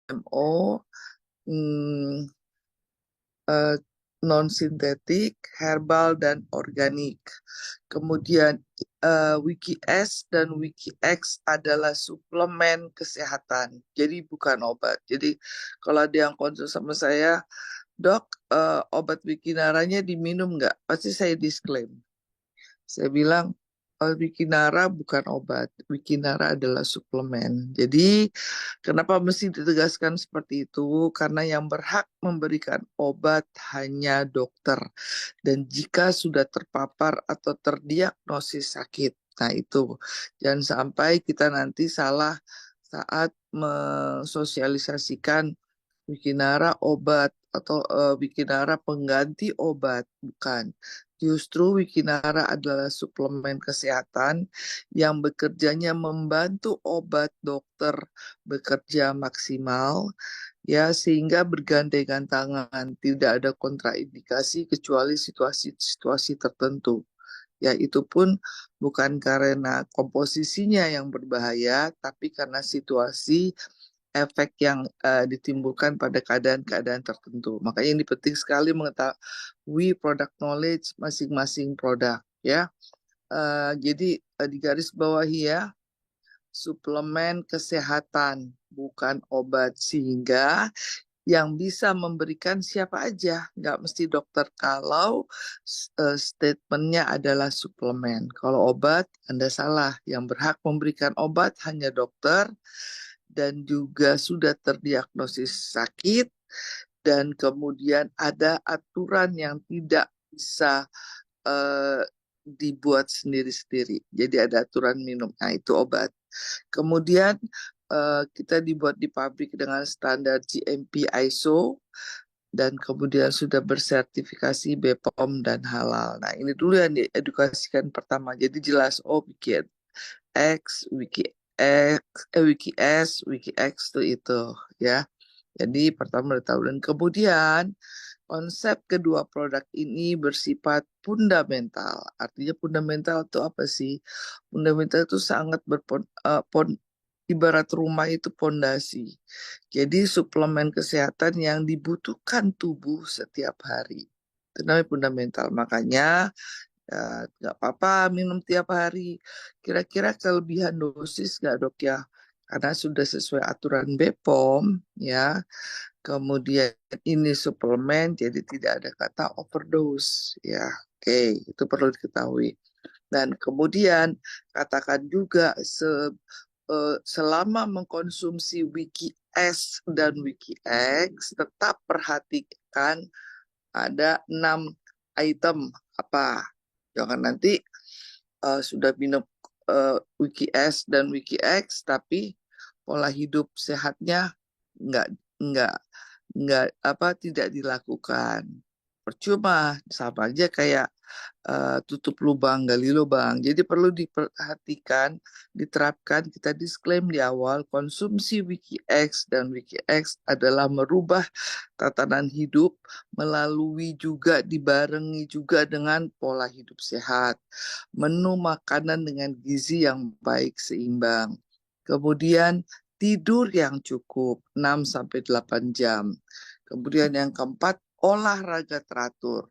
GMO, hmm, eh, non-sintetik, herbal, dan organik. Kemudian WikiS dan WikiX adalah suplemen kesehatan, jadi bukan obat. Jadi kalau ada yang konsul sama saya, dok, obat Wikinaranya diminum nggak? Pasti saya disclaim. Saya bilang, Wikinara bukan obat, Wikinara adalah suplemen. Jadi, kenapa mesti ditegaskan seperti itu? Karena yang berhak memberikan obat hanya dokter. Dan jika sudah terpapar atau terdiagnosis sakit, nah itu jangan sampai kita nanti salah saat mensosialisasikan Wikinara obat atau Wikinara pengganti obat, bukan. Justru Wikinara adalah suplemen kesehatan yang bekerjanya membantu obat dokter bekerja maksimal, ya, sehingga bergandengan tangan, tidak ada kontraindikasi kecuali situasi-situasi tertentu. Ya, itu pun bukan karena komposisinya yang berbahaya, tapi karena situasi efek yang ditimbulkan pada keadaan-keadaan tertentu. Makanya ini penting sekali mengetahui product knowledge masing-masing produk, ya. Jadi di garis bawahi ya, suplemen kesehatan bukan obat, sehingga yang bisa memberikan siapa aja, nggak mesti dokter kalau statementnya adalah suplemen. Kalau obat, Anda salah. Yang berhak memberikan obat hanya dokter dan juga sudah terdiagnosis sakit, dan kemudian ada aturan yang tidak bisa eh, dibuat sendiri-sendiri. Jadi ada aturan minum. Nah, itu obat. Kemudian kita dibuat di pabrik dengan standar GMP ISO dan kemudian sudah bersertifikasi BPOM dan halal. Nah, ini dulu yang diedukasikan pertama. Jadi jelas, oh, Wiki X, Wiki S, Wiki X itu ya. Jadi pertama tahu, dan kemudian konsep kedua produk ini bersifat fundamental. Artinya fundamental itu apa sih? Fundamental itu sangat ibarat rumah itu pondasi. Jadi suplemen kesehatan yang dibutuhkan tubuh setiap hari. Itu namanya fundamental. Makanya ya, nggak apa-apa minum tiap hari. Kira-kira kelebihan dosis nggak, dok, ya? Karena sudah sesuai aturan BPOM, ya. Kemudian ini suplemen, jadi tidak ada kata overdose, ya. Oke, itu perlu diketahui. Dan kemudian katakan juga selama mengkonsumsi Wiki S dan Wiki X, tetap perhatikan ada 6 item apa. Jangan nanti sudah minum Wiki S dan Wiki X, tapi pola hidup sehatnya nggak nggak tidak dilakukan. Percuma, sama aja kayak tutup lubang, gali lubang. Jadi perlu diperhatikan, diterapkan, kita disclaim di awal, konsumsi WikiX dan WikiX adalah merubah tatanan hidup melalui juga dibarengi juga dengan pola hidup sehat, menu makanan dengan gizi yang baik seimbang. Kemudian tidur yang cukup 6-8 jam. Kemudian yang keempat, olahraga teratur.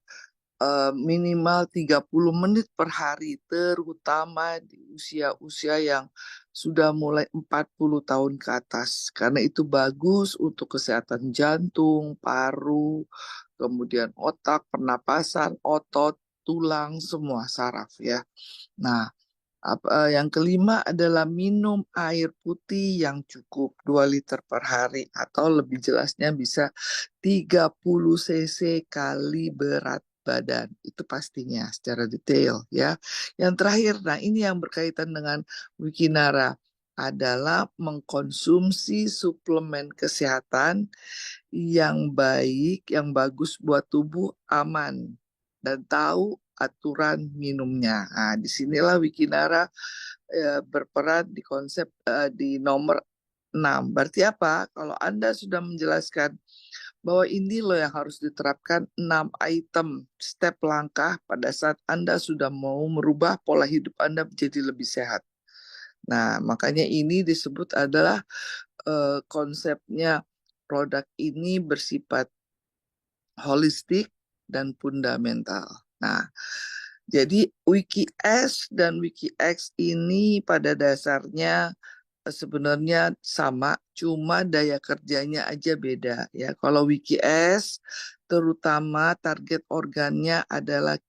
Minimal 30 menit per hari, terutama di usia-usia yang sudah mulai 40 tahun ke atas. Karena itu bagus untuk kesehatan jantung, paru, kemudian otak, pernapasan, otot, tulang, semua saraf, ya. Nah, yang kelima adalah minum air putih yang cukup 2 liter per hari, atau lebih jelasnya bisa 30 cc kali berat badan. Itu pastinya secara detail, ya. Yang terakhir, nah ini yang berkaitan dengan Wikinara, adalah mengkonsumsi suplemen kesehatan yang baik, yang bagus buat tubuh, aman, dan tahu aturan minumnya. Nah, disinilah Wikinara berperan di konsep di nomor 6. Berarti apa? Kalau Anda sudah menjelaskan bahwa ini loh yang harus diterapkan 6 item step langkah pada saat Anda sudah mau merubah pola hidup Anda menjadi lebih sehat. Nah, makanya ini disebut adalah konsepnya produk ini bersifat holistik dan fundamental. Nah, jadi WikiS dan WikiX ini pada dasarnya sebenarnya sama, cuma daya kerjanya aja beda ya. Kalau WikiS terutama target organnya adalah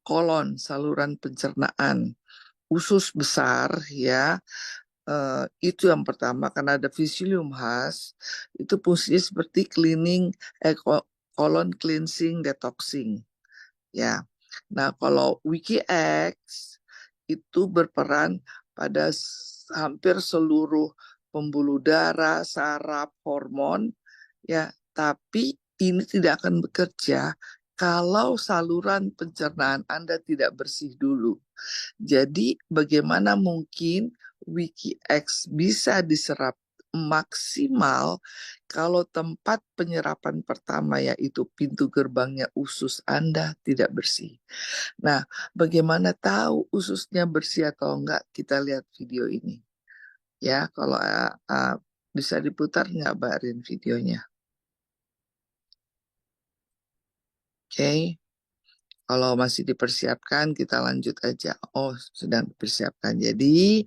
kolon, saluran pencernaan, usus besar ya. Itu yang pertama, karena ada Visulium khas, itu fungsinya seperti cleaning, colon cleansing, detoxing ya. Nah, kalau WikiX itu berperan pada hampir seluruh pembuluh darah, saraf, hormon ya, tapi ini tidak akan bekerja kalau saluran pencernaan Anda tidak bersih dulu. Jadi bagaimana mungkin WikiX bisa diserap maksimal kalau tempat penyerapan pertama yaitu pintu gerbangnya usus Anda tidak bersih. Nah, bagaimana tahu ususnya bersih atau enggak? Kita lihat video ini. Ya, kalau bisa diputar nggak, Mbak Rin, videonya? Oke. Kalau masih dipersiapkan, kita lanjut aja. Oh, sedang dipersiapkan. Jadi,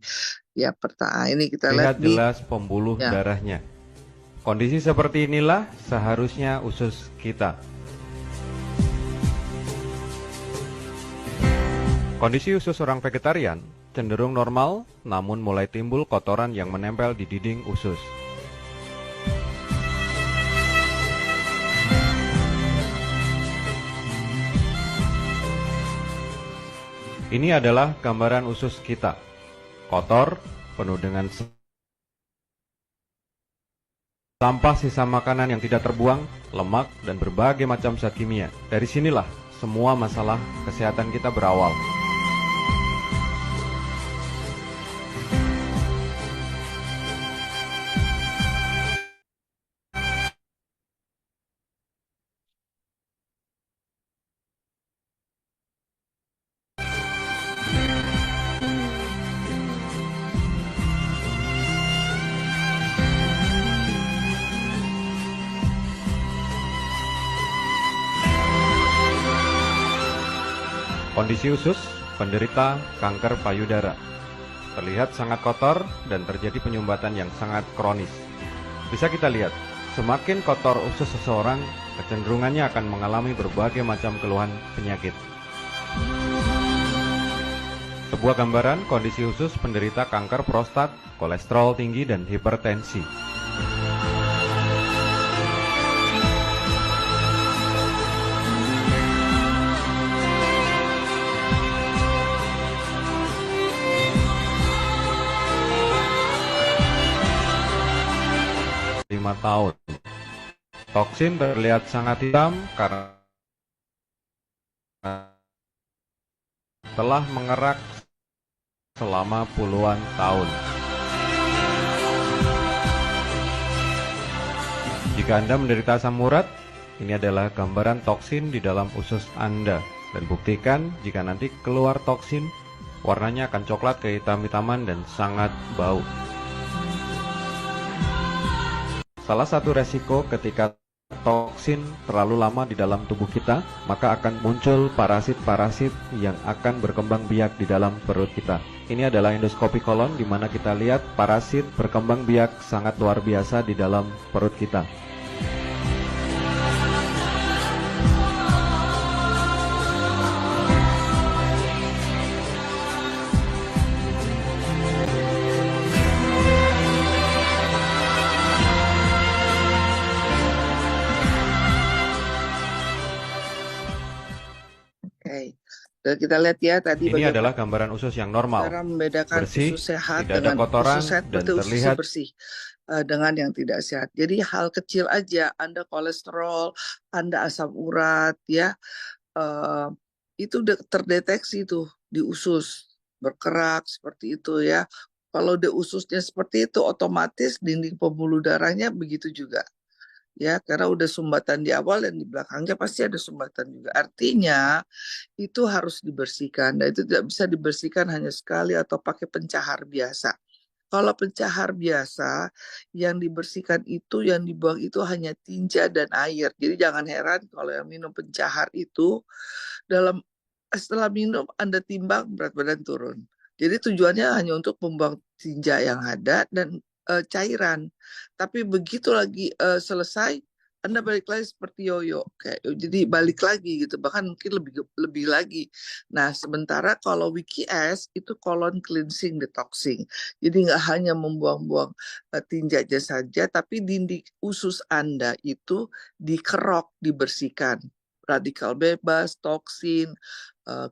ya pertanyaan ini kita lihat Lihat jelas pembuluh ya. darahnya. Kondisi seperti inilah seharusnya usus kita. Kondisi usus orang vegetarian cenderung normal, namun mulai timbul kotoran yang menempel di dinding usus. Ini adalah gambaran usus kita. Kotor, penuh dengan sampah sisa makanan yang tidak terbuang, lemak, dan berbagai macam zat kimia. Dari sinilah semua masalah kesehatan kita berawal. Kondisi usus penderita kanker payudara. Terlihat sangat kotor dan terjadi penyumbatan yang sangat kronis. Bisa kita lihat, semakin kotor usus seseorang, kecenderungannya akan mengalami berbagai macam keluhan penyakit. Sebuah gambaran kondisi usus penderita kanker prostat, kolesterol tinggi, dan hipertensi. Tahun. Toksin terlihat sangat hitam karena telah mengerak selama puluhan tahun. Jika Anda menderita asam urat, ini adalah gambaran toksin di dalam usus Anda. Dan buktikan jika nanti keluar toksin, warnanya akan coklat kehitam-hitaman dan sangat bau. Salah satu resiko ketika toksin terlalu lama di dalam tubuh kita, maka akan muncul parasit-parasit yang akan berkembang biak di dalam perut kita. Ini adalah endoskopi kolon di mana kita lihat parasit berkembang biak sangat luar biasa di dalam perut kita. Dan kita lihat ya tadi ini adalah gambaran usus yang normal, cara membedakan bersih, usus sehat tidak ada dengan kotoran, usus sehat, dan terlihat bersih dengan yang tidak sehat. Jadi hal kecil aja, Anda kolesterol, Anda asam urat, ya itu udah terdeteksi tuh di usus berkerak seperti itu ya. Kalau di ususnya seperti itu, otomatis dinding pembuluh darahnya begitu juga. Ya, karena udah sumbatan di awal dan di belakangnya pasti ada sumbatan juga. Artinya itu harus dibersihkan. Dan itu tidak bisa dibersihkan hanya sekali atau pakai pencahar biasa. Kalau pencahar biasa, yang dibersihkan itu, yang dibuang itu hanya tinja dan air. Jadi jangan heran kalau yang minum pencahar itu, dalam setelah minum Anda timbang berat badan turun. Jadi tujuannya hanya untuk membuang tinja yang ada dan cairan. Tapi begitu lagi selesai, Anda balik lagi seperti yoyo, kayak jadi balik lagi gitu, bahkan mungkin lebih lebih lagi. Nah, sementara kalau Wiki S itu colon cleansing detoxing. Jadi nggak hanya membuang-buang tinjanya saja, tapi dinding usus Anda itu dikerok, dibersihkan. Radikal bebas, toksin,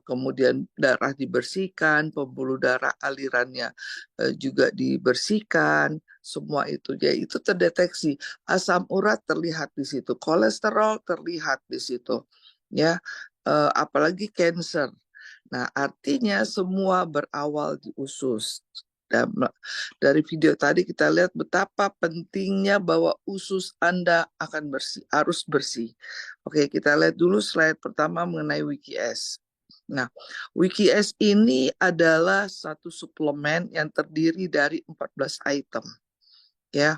kemudian darah dibersihkan, pembuluh darah alirannya juga dibersihkan, semua itu. Jadi itu terdeteksi. Asam urat terlihat di situ, kolesterol terlihat di situ. Ya, apalagi cancer. Nah, artinya semua berawal di usus. Dan dari video tadi kita lihat betapa pentingnya bahwa usus Anda akan bersih, harus bersih. Oke, kita lihat dulu slide pertama mengenai WikiS. Nah, WikiS ini adalah satu suplemen yang terdiri dari 14 item. Ya,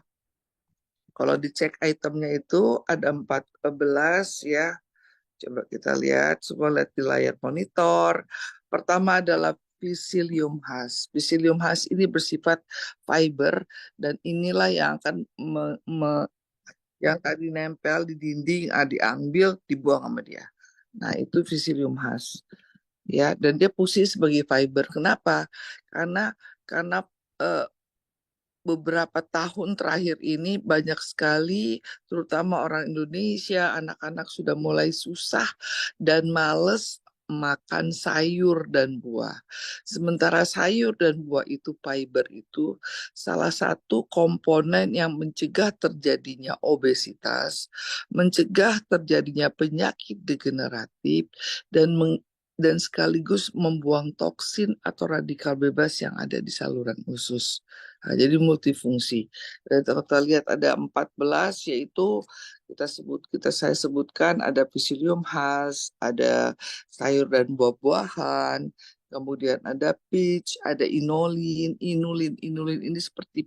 kalau dicek itemnya itu ada 14 ya. Coba kita lihat, semua lihat di layar monitor. Pertama adalah Psyllium husk. Psyllium husk ini bersifat fiber dan inilah yang akan yang tadi nempel di dinding, diambil, dibuang sama dia. Nah, itu Psyllium husk. Ya, dan dia fungsi sebagai fiber. Kenapa? Karena eh, beberapa tahun terakhir ini banyak sekali, terutama orang Indonesia, anak-anak sudah mulai susah dan males makan sayur dan buah. Sementara sayur dan buah itu fiber itu salah satu komponen yang mencegah terjadinya obesitas, mencegah terjadinya penyakit degeneratif, dan dan sekaligus membuang toksin atau radikal bebas yang ada di saluran usus. Nah, jadi multifungsi. Dan kalau kita lihat ada 14, yaitu saya sebutkan ada Psyllium husk, ada sayur dan buah-buahan, kemudian ada peach, ada inulin. Inulin ini seperti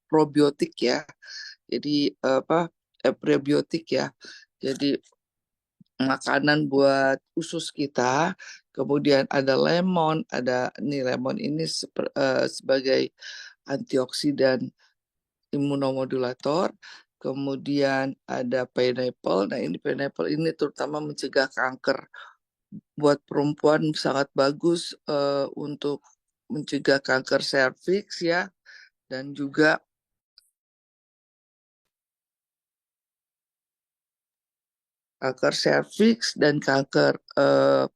probiotik ya. Jadi prebiotik ya. Jadi makanan buat usus kita. Kemudian ada lemon, lemon ini sebagai antioksidan imunomodulator. Kemudian ada pineapple. Nah, ini pineapple ini terutama mencegah kanker. Buat perempuan sangat bagus untuk mencegah kanker serviks ya, dan juga kanker serviks dan kanker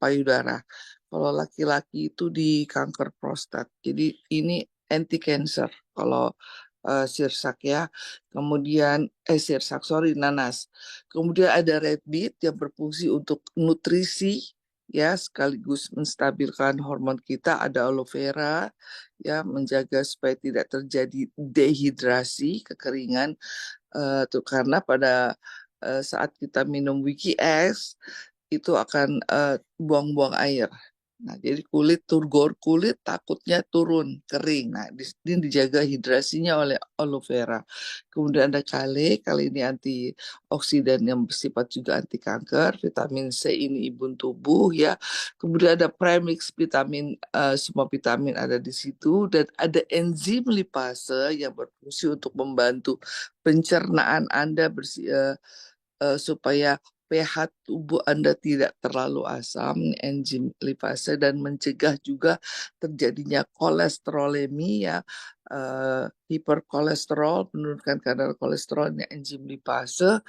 payudara. Kalau laki-laki itu di kanker prostat. Jadi ini anti cancer kalau sirsak ya. Kemudian sirsak sorry nanas. Kemudian ada red beet yang berfungsi untuk nutrisi ya, sekaligus menstabilkan hormon kita. Ada aloe vera ya, menjaga supaya tidak terjadi dehidrasi, kekeringan tuh, karena pada saat kita minum Wiki X itu akan buang-buang air. Nah, jadi kulit takutnya turun, kering. Nah, ini dijaga hidrasinya oleh aloe vera. Kemudian ada kale ini antioksidan yang bersifat juga anti kanker. Vitamin C ini imun tubuh ya. Kemudian ada premix vitamin, semua vitamin ada di situ. Dan ada enzim lipase yang berfungsi untuk membantu pencernaan Anda supaya pH tubuh Anda tidak terlalu asam, enzim lipase, dan mencegah juga terjadinya kolesterolemi ya, hiperkolesterol, menurunkan kadar kolesterolnya enzim lipase.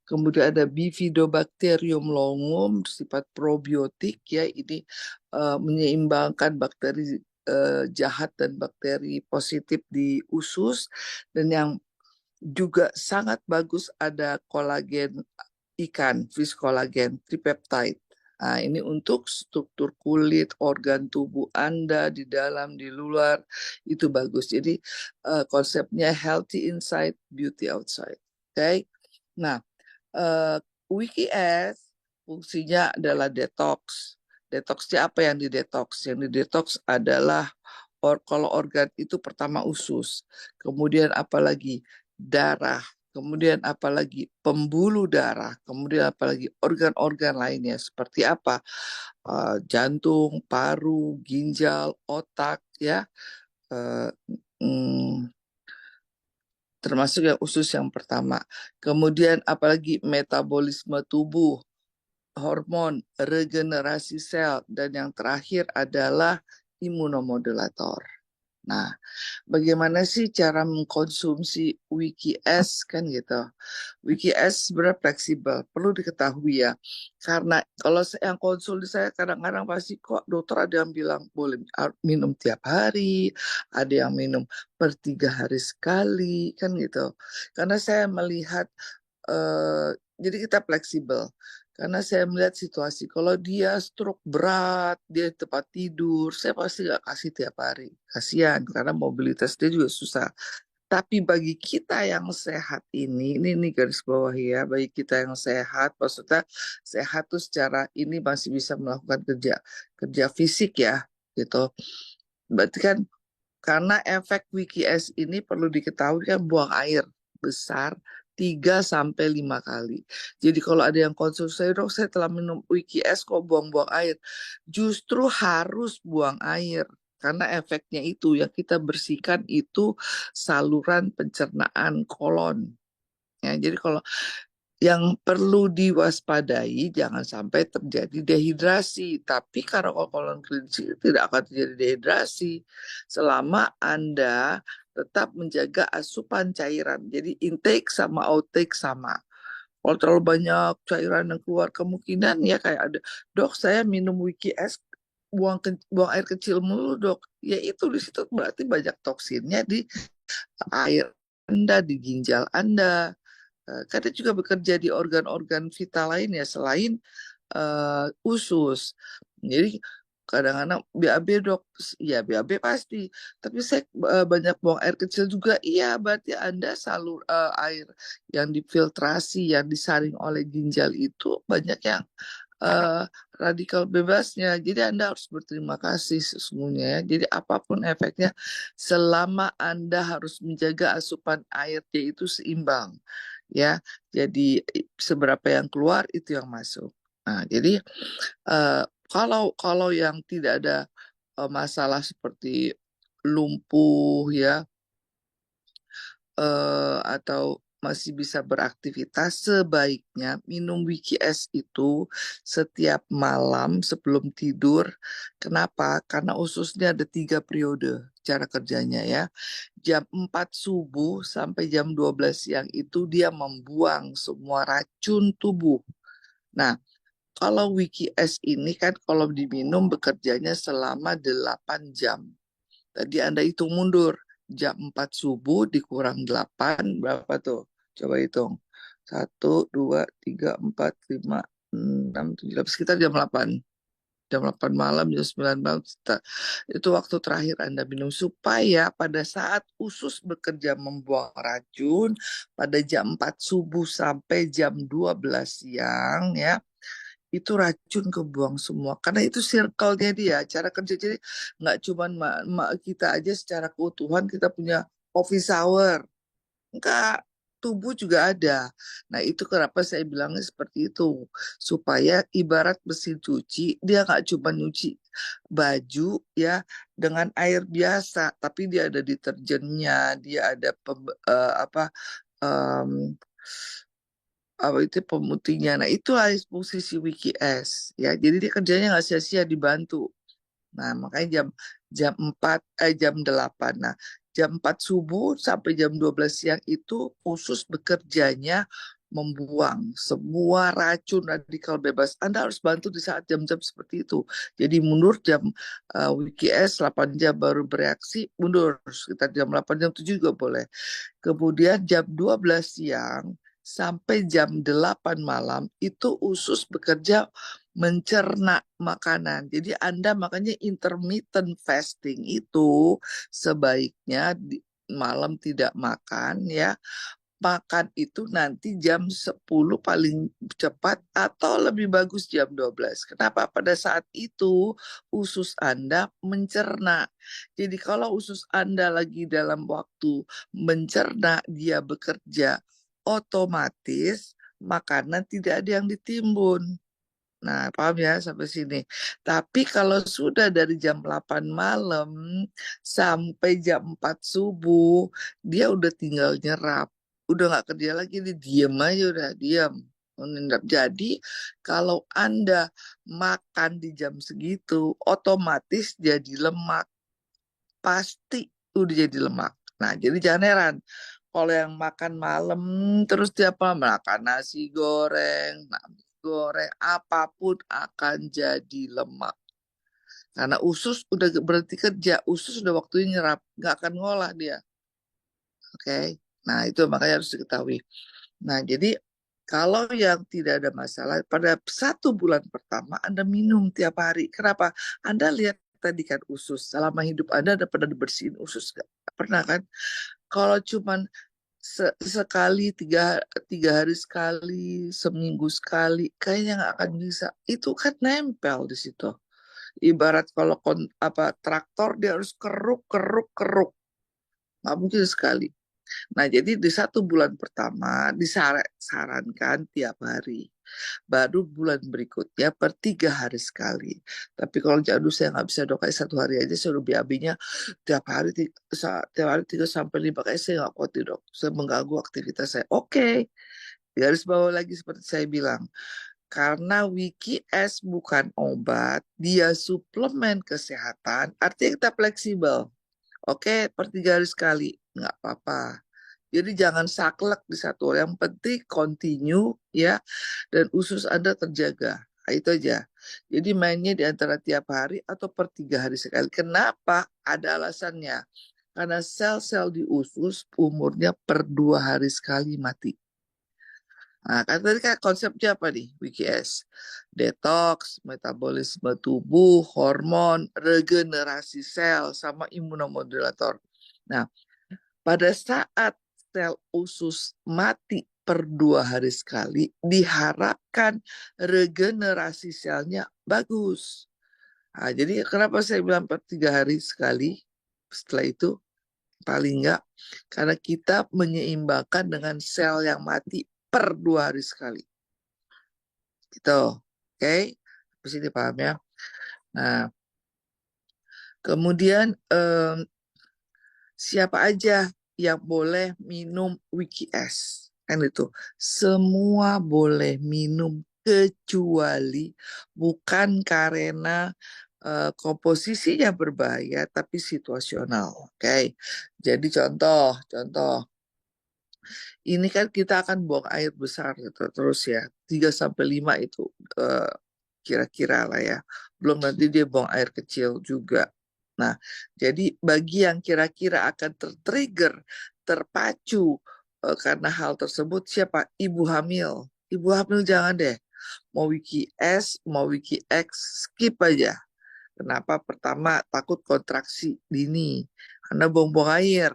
Kemudian ada Bifidobacterium longum, sifat probiotik ya, ini menyeimbangkan bakteri jahat dan bakteri positif di usus. Dan yang juga sangat bagus ada kolagen ikan, fish kolagen, tripeptide. Nah, ini untuk struktur kulit, organ tubuh Anda di dalam, di luar, itu bagus. Jadi konsepnya healthy inside, beauty outside. Oke. Okay? Nah, uh, WikiS fungsinya adalah detox. Detoxnya apa yang didetox? Yang didetox adalah Kalau organ itu pertama usus, kemudian apalagi darah, kemudian apalagi pembuluh darah, kemudian apalagi organ-organ lainnya seperti apa? Jantung, paru, ginjal, otak, ya. Eh, mm, Termasuk yang usus yang pertama. Kemudian apalagi metabolisme tubuh, hormon, regenerasi sel, dan yang terakhir adalah imunomodulator. Nah, bagaimana sih cara mengkonsumsi WikiS kan gitu? WikiS sebenarnya fleksibel, perlu diketahui ya. Karena kalau yang konsul di saya kadang-kadang pasti kok dokter ada yang bilang boleh minum tiap hari, ada yang minum per 3 hari sekali kan gitu. Karena saya melihat eh, jadi kita fleksibel. Karena saya melihat situasi, kalau dia stroke berat, dia tempat tidur, saya pasti nggak kasih tiap hari. Kasihan, karena mobilitas dia juga susah. Tapi bagi kita yang sehat ini garis bawah ya, bagi kita yang sehat, maksudnya sehat tuh secara ini masih bisa melakukan kerja kerja fisik ya, gitu. Berarti kan karena efek WikiS ini perlu diketahui kan buang air besar 3 sampai 5 kali. Jadi kalau ada yang konsul saya, dok saya telah minum WikiS kok buang-buang air. Justru harus buang air. Karena efeknya itu yang kita bersihkan itu saluran pencernaan kolon. Ya, jadi kalau yang perlu diwaspadai jangan sampai terjadi dehidrasi. Tapi karena kolon klinis tidak akan terjadi dehidrasi selama Anda tetap menjaga asupan cairan. Jadi intake sama outtake sama. Kalau terlalu banyak cairan yang keluar kemungkinan ya kayak ada, dok saya minum WikiS buang air kecil mulu dok. Ya itu di situ berarti banyak toksinnya di air Anda, di ginjal Anda. Karena juga bekerja di organ-organ vital lain ya selain usus. Jadi kadang-kadang BAB dok, ya BAB pasti. Tapi saya banyak buang air kecil juga, iya berarti Anda salur air yang difiltrasi, yang disaring oleh ginjal itu banyak yang eh, radikal bebasnya. Jadi Anda harus berterima kasih sesungguhnya ya. Jadi apapun efeknya, selama Anda harus menjaga asupan airnya itu seimbang. Ya, jadi seberapa yang keluar itu yang masuk. Nah, jadi kalau kalau yang tidak ada masalah seperti lumpuh ya, atau masih bisa beraktivitas, sebaiknya minum WikiS itu setiap malam sebelum tidur. Kenapa? Karena ususnya ada 3 periode cara kerjanya ya. Jam 4 subuh sampai jam 12 siang itu dia membuang semua racun tubuh. Nah, kalau WikiS ini kan kalau diminum bekerjanya selama 8 jam. Tadi Anda hitung mundur. Jam 4 subuh dikurang 8, berapa tuh? Coba hitung. 1, 2, 3, 4, 5, 6, 7, sekitar jam 8. Jam 8 malam, jam 9 malam. Itu waktu terakhir Anda minum. Supaya pada saat usus bekerja membuang racun, pada jam 4 subuh sampai jam 12 siang, ya, itu racun kebuang semua karena itu circle-nya dia cara kerja. Jadi nggak cuma kita aja secara keutuhan kita punya office hour, enggak, tubuh juga ada. Nah itu kenapa saya bilangnya seperti itu, supaya ibarat mesin cuci dia nggak cuma nyuci baju ya dengan air biasa, tapi dia ada deterjennya, dia ada apa em, apa itu pemutihnya. Nah, itulah posisi WikiS ya. Jadi dia kerjanya nggak sia-sia, dibantu. Nah, makanya jam 8. Nah, jam 4 subuh sampai jam 12 siang itu khusus bekerjanya membuang semua racun radikal bebas. Anda harus bantu di saat jam-jam seperti itu. Jadi mundur WikiS 8 jam baru bereaksi, mundur sekitar jam 8 jam 7 juga boleh. Kemudian jam 12 siang sampai jam 8 malam itu usus bekerja mencerna makanan. Jadi Anda makanya intermittent fasting itu sebaiknya malam tidak makan ya. makan itu nanti jam 10 paling cepat atau lebih bagus jam 12. Kenapa? Pada saat itu usus Anda mencerna. Jadi kalau usus Anda lagi dalam waktu mencerna, dia bekerja, otomatis makanan tidak ada yang ditimbun. Nah, paham ya sampai sini. Tapi kalau sudah dari jam 8 malam sampai jam 4 subuh, dia udah tinggal nyerap. Udah nggak kerja lagi, dia diem aja udah, diem. Mengendap. Jadi, kalau Anda makan di jam segitu, otomatis jadi lemak. Pasti udah jadi lemak. Nah, jadi jangan heran. Kalau yang makan malam terus tiap malam makan nasi goreng, goreng apapun akan jadi lemak. Karena usus udah berhenti kerja, usus udah waktunya nyerap, nggak akan ngolah dia. Oke, nah itu makanya harus diketahui. Nah jadi kalau yang tidak ada masalah, pada 1 bulan pertama Anda minum tiap hari. Kenapa? Anda lihat tadi kan usus, selama hidup Anda pernah dibersihin usus nggak? Pernah kan? Kalau cuman sekali, tiga hari sekali, seminggu sekali, kayaknya nggak akan bisa. Itu kan nempel di situ. Ibarat kalau traktor dia harus keruk, keruk, keruk. Nggak mungkin sekali. Nah, jadi di 1 bulan pertama disarankan tiap hari. Baru bulan berikutnya per 3 hari sekali. Tapi kalau jadul saya nggak bisa dok, kayak 1 hari aja saya udah BAB-nya tiap hari 3 sampai 5 kali saya nggak kuat dok. Saya mengganggu aktivitas saya. Oke, garis bawah lagi seperti saya bilang. Karena Wiki S bukan obat, dia suplemen kesehatan, artinya kita fleksibel. Oke, per 3 hari sekali, nggak apa-apa. Jadi jangan saklek di satu. Yang penting continue ya, dan usus Anda terjaga. Nah, itu aja. Jadi mainnya di antara tiap hari atau per 3 hari sekali. Kenapa? Ada alasannya. Karena sel-sel di usus umurnya per 2 hari sekali mati. Nah, kan tadi kan konsepnya apa nih, WKS? Detox, metabolisme tubuh, hormon, regenerasi sel, sama imunomodulator. Nah, pada saat sel usus mati per 2 hari sekali, diharapkan regenerasi selnya bagus. Nah, jadi kenapa saya bilang per 3 hari sekali? Setelah itu paling enggak, karena kita menyeimbangkan dengan sel yang mati per 2 hari sekali. Gitu. Oke? Di sini paham ya? Nah, kemudian siapa aja yang boleh minum WKS? Kan itu. Semua boleh minum kecuali bukan karena komposisinya berbahaya tapi situasional. Oke. Jadi contoh ini kan kita akan buang air besar gitu, terus ya 3 sampai 5 itu eh, kira-kira lah ya. Belum nanti dia buang air kecil juga. Nah, jadi bagi yang kira-kira akan tertrigger, terpacu karena hal tersebut, siapa? Ibu hamil. Ibu hamil jangan deh. Mau Wiki S, mau Wiki X, skip aja. Kenapa? Pertama, takut kontraksi dini. Karena buang-buang air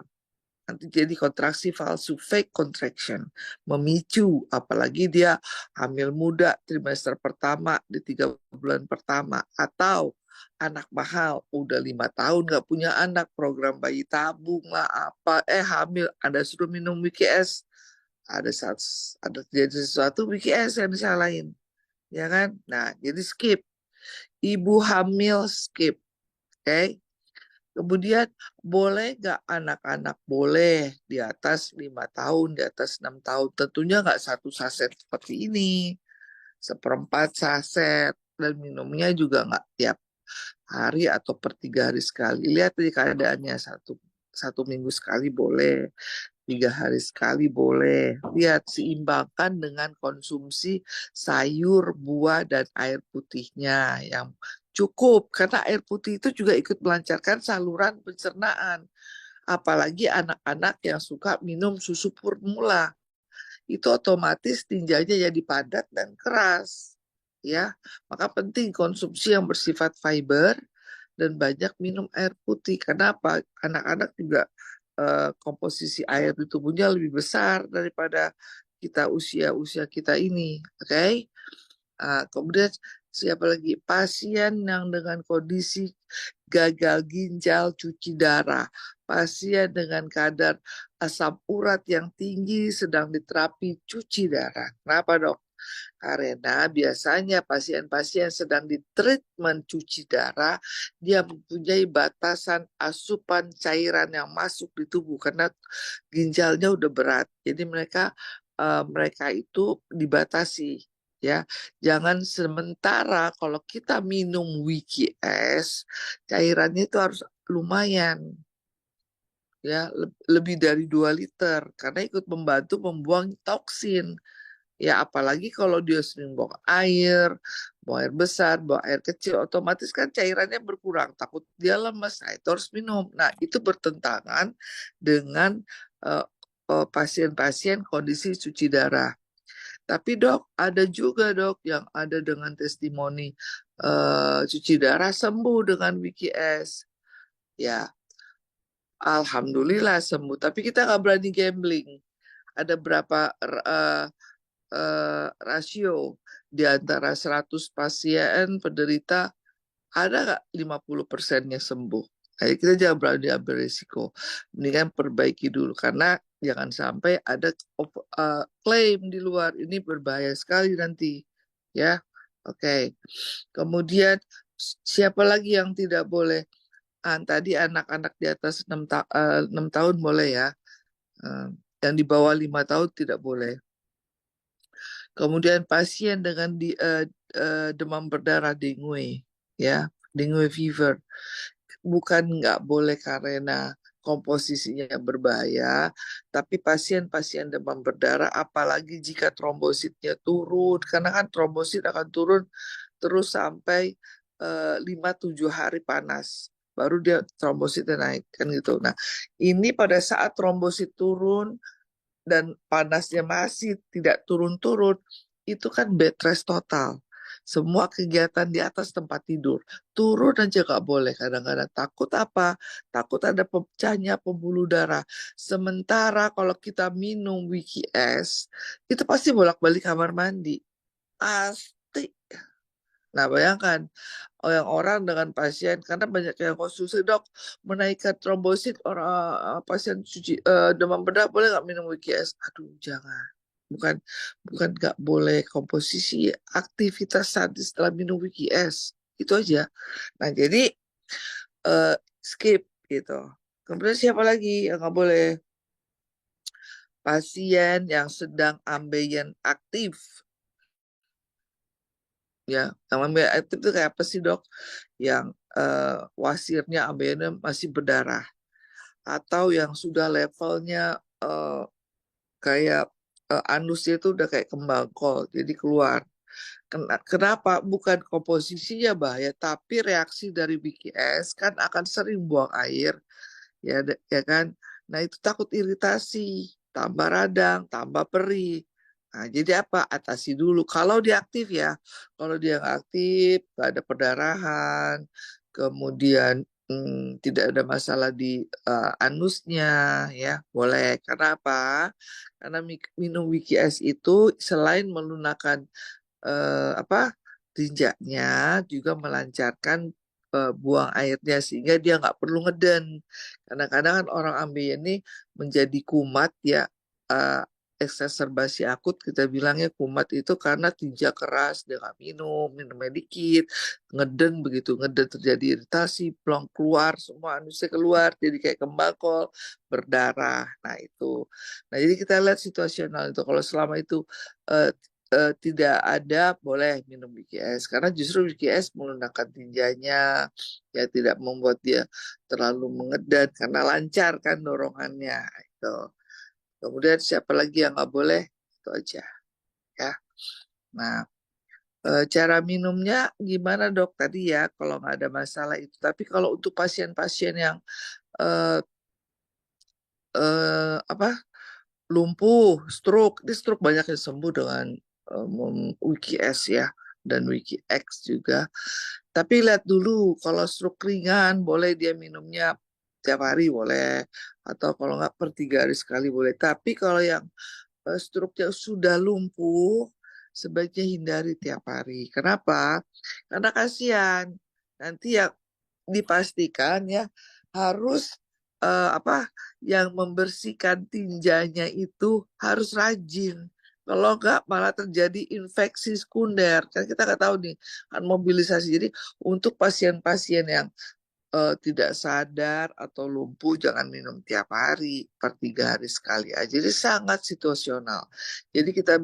nanti jadi kontraksi palsu, fake contraction, memicu, apalagi dia hamil muda trimester pertama di 3 bulan pertama, atau anak mahal udah 5 tahun nggak punya anak, program bayi tabung lah apa, hamil, Anda suruh minum WKS, ada terjadi sesuatu, WKS yang disalahin, ya kan? Nah, jadi skip, ibu hamil skip, oke? Okay? Kemudian boleh nggak anak-anak? Boleh di atas 5 tahun, di atas 6 tahun. Tentunya nggak satu saset seperti ini. Seperempat saset. Dan minumnya juga nggak tiap hari atau per 3 hari sekali. Lihat di keadaannya, satu minggu sekali boleh. 3 hari sekali boleh. Lihat, seimbangkan dengan konsumsi sayur, buah, dan air putihnya yang cukup. Karena air putih itu juga ikut melancarkan saluran pencernaan. Apalagi anak-anak yang suka minum susu formula. Itu otomatis tinjanya jadi padat dan keras. Ya, maka penting konsumsi yang bersifat fiber dan banyak minum air putih. Kenapa? Anak-anak juga komposisi air di tubuhnya lebih besar daripada kita usia kita ini, oke? Kemudian siapa lagi? Pasien yang dengan kondisi gagal ginjal cuci darah, pasien dengan kadar asam urat yang tinggi sedang diterapi cuci darah. Kenapa dok? Karena biasanya pasien-pasien sedang di treatment cuci darah, dia mempunyai batasan asupan cairan yang masuk di tubuh karena ginjalnya udah berat. Jadi mereka itu dibatasi, ya. Jangan sementara kalau kita minum Wiki S, cairannya itu harus lumayan, ya, lebih dari 2 liter karena ikut membantu membuang toksin. Ya apalagi kalau dia sering buang air besar, buang air kecil, otomatis kan cairannya berkurang, takut dia lemes, nah itu harus minum. Nah itu bertentangan dengan eh, pasien-pasien kondisi cuci darah. Tapi dok, ada juga dok yang ada dengan testimoni cuci darah sembuh dengan Wiki S. Ya, alhamdulillah sembuh. Tapi kita nggak berani gambling. Ada berapa rasio di antara 100 pasien penderita, ada nggak 50%-nya sembuh? Jadi kita jangan berani ambil risiko. Mendingan perbaiki dulu karena jangan sampai ada klaim di luar. Ini berbahaya sekali nanti. Ya, oke. Kemudian siapa lagi yang tidak boleh? Tadi anak-anak di atas 6 tahun boleh ya. Yang di bawah 5 tahun tidak boleh. Kemudian pasien dengan demam berdarah dengue, ya, dengue fever, bukan nggak boleh karena komposisinya berbahaya, tapi pasien-pasien demam berdarah, apalagi jika trombositnya turun, karena kan trombosit akan turun terus sampai 5-7 hari panas, baru dia trombositnya naik, kan gitu. Nah, ini pada saat trombosit turun, dan panasnya masih tidak turun-turun, itu kan bed rest total. Semua kegiatan di atas tempat tidur. Turun aja nggak boleh kadang-kadang. Takut apa? Takut ada pecahnya pembuluh darah. Sementara kalau kita minum Wiki S, itu pasti bolak-balik kamar mandi. Pasti. Nah, bayangkan orang dengan pasien, karena banyak yang konsultasi, dok, menaikkan trombosit orang pasien demam berdarah boleh nggak minum WKS? Aduh, jangan. Bukan bukan nggak boleh, komposisi aktivitas tadi setelah minum WKS. Itu aja. Nah, jadi skip gitu. Kemudian siapa lagi yang nggak boleh? Pasien yang sedang ambeien aktif. Ya, yang ambeien aktif itu kayak apa sih dok? Yang wasirnya ambeiennya masih berdarah, atau yang sudah levelnya kayak anusnya itu udah kayak kembang kol, jadi keluar. Kenapa? Bukan komposisinya bahaya, tapi reaksi dari BKS kan akan sering buang air, ya kan. Nah itu takut iritasi, tambah radang, tambah perih. Nah, jadi apa? Atasi dulu. Kalau dia aktif ya, kalau dia nggak aktif, nggak ada perdarahan, kemudian tidak ada masalah di anusnya, ya boleh. Karena apa? Karena minum Wiki S itu selain melunakkan apa tinjaknya, juga melancarkan buang airnya sehingga dia nggak perlu ngeden. Kadang-kadang kan orang ambeien ini menjadi kumat ya, uh, eksaserbasi akut kita bilangnya kumat itu karena tinja keras, dia nggak minumnya dikit, ngeden, begitu ngeden terjadi iritasi, plong keluar, semua anusnya keluar, jadi kayak kembang berdarah. Nah itu. Nah jadi kita lihat situasional itu. Kalau selama itu uh, tidak ada, boleh minum BKS karena justru BKS menggunakan tinjanya, ya tidak membuat dia terlalu mengedan karena lancar kan dorongannya itu. Kemudian siapa lagi yang nggak boleh? Itu aja ya. Nah, cara minumnya gimana dok tadi ya, kalau nggak ada masalah itu. Tapi kalau untuk pasien-pasien yang eh, apa, lumpuh, stroke, ini stroke banyak yang sembuh dengan Wiki S ya, dan Wiki X juga. Tapi lihat dulu, kalau stroke ringan boleh dia minumnya tiap hari boleh, atau kalau nggak per 3 hari sekali boleh. Tapi kalau yang struknya sudah lumpuh, sebaiknya hindari tiap hari. Kenapa? Karena kasihan. Nanti yang dipastikan ya harus apa yang membersihkan tinjanya itu harus rajin. Kalau enggak malah terjadi infeksi sekunder. Kan kita nggak tahu nih kan mobilisasi. Jadi untuk pasien-pasien yang tidak sadar atau lumpuh jangan minum tiap hari, per 3 hari sekali aja. Jadi sangat situasional. Jadi kita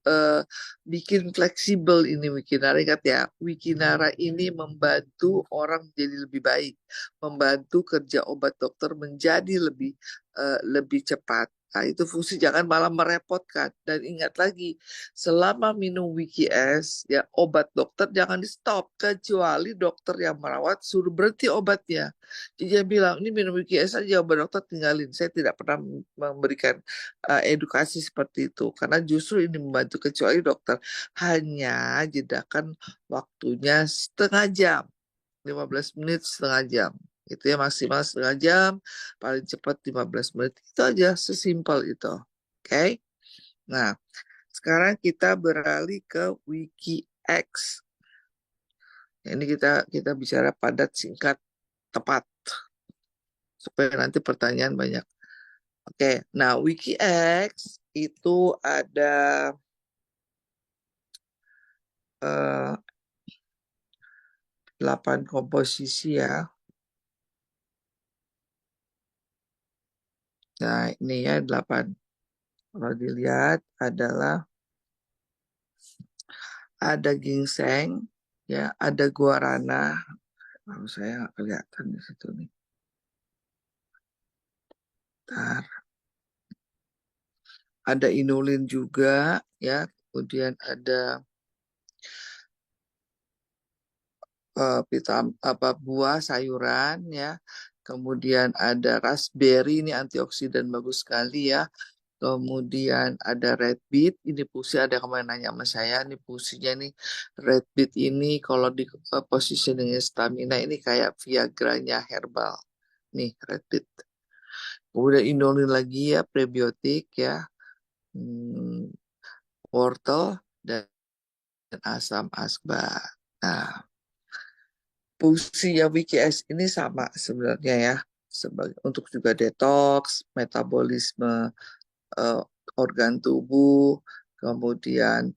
eh, bikin fleksibel ini Wikinara. Ingat ya, Wikinara ini membantu orang menjadi lebih baik, membantu kerja obat dokter menjadi lebih cepat. Nah, itu fungsi, jangan malah merepotkan. Dan ingat lagi, selama minum Wiki S, ya obat dokter jangan di stop kecuali dokter yang merawat suruh berhenti obatnya. Jadi dia bilang ini minum Wiki S aja, obat dokter tinggalin. Saya tidak pernah memberikan edukasi seperti itu karena justru ini membantu, kecuali dokter hanya jedakan waktunya setengah jam, 15 menit setengah jam. Itu ya maksimal setengah jam, paling cepat 15 menit. Itu aja, sesimpel itu. Oke. Nah, sekarang kita beralih ke WikiX. Ini kita bicara padat, singkat, tepat supaya nanti pertanyaan banyak. Oke, nah WikiX itu ada 8 komposisi ya. Nah, ini ya 8. Kalau dilihat adalah ada ginseng, ya, ada guarana. Kalau saya nggak kelihatan di situ nih. Bentar. Ada inulin juga, ya. Kemudian ada buah sayuran ya. Kemudian ada raspberry, ini antioksidan bagus sekali ya. Kemudian ada red beet, ini pusi, ada kemarin nanya sama saya, ini pusinya nih red beet ini kalau di positioning stamina ini kayak Viagra-nya herbal. Nih red beet. Kemudian inulin lagi ya, prebiotik ya, hmm, wortel dan asam asbar. Nah, fungsi yang WKS ini sama sebenarnya ya, sebagai untuk juga detox, metabolisme eh, organ tubuh, kemudian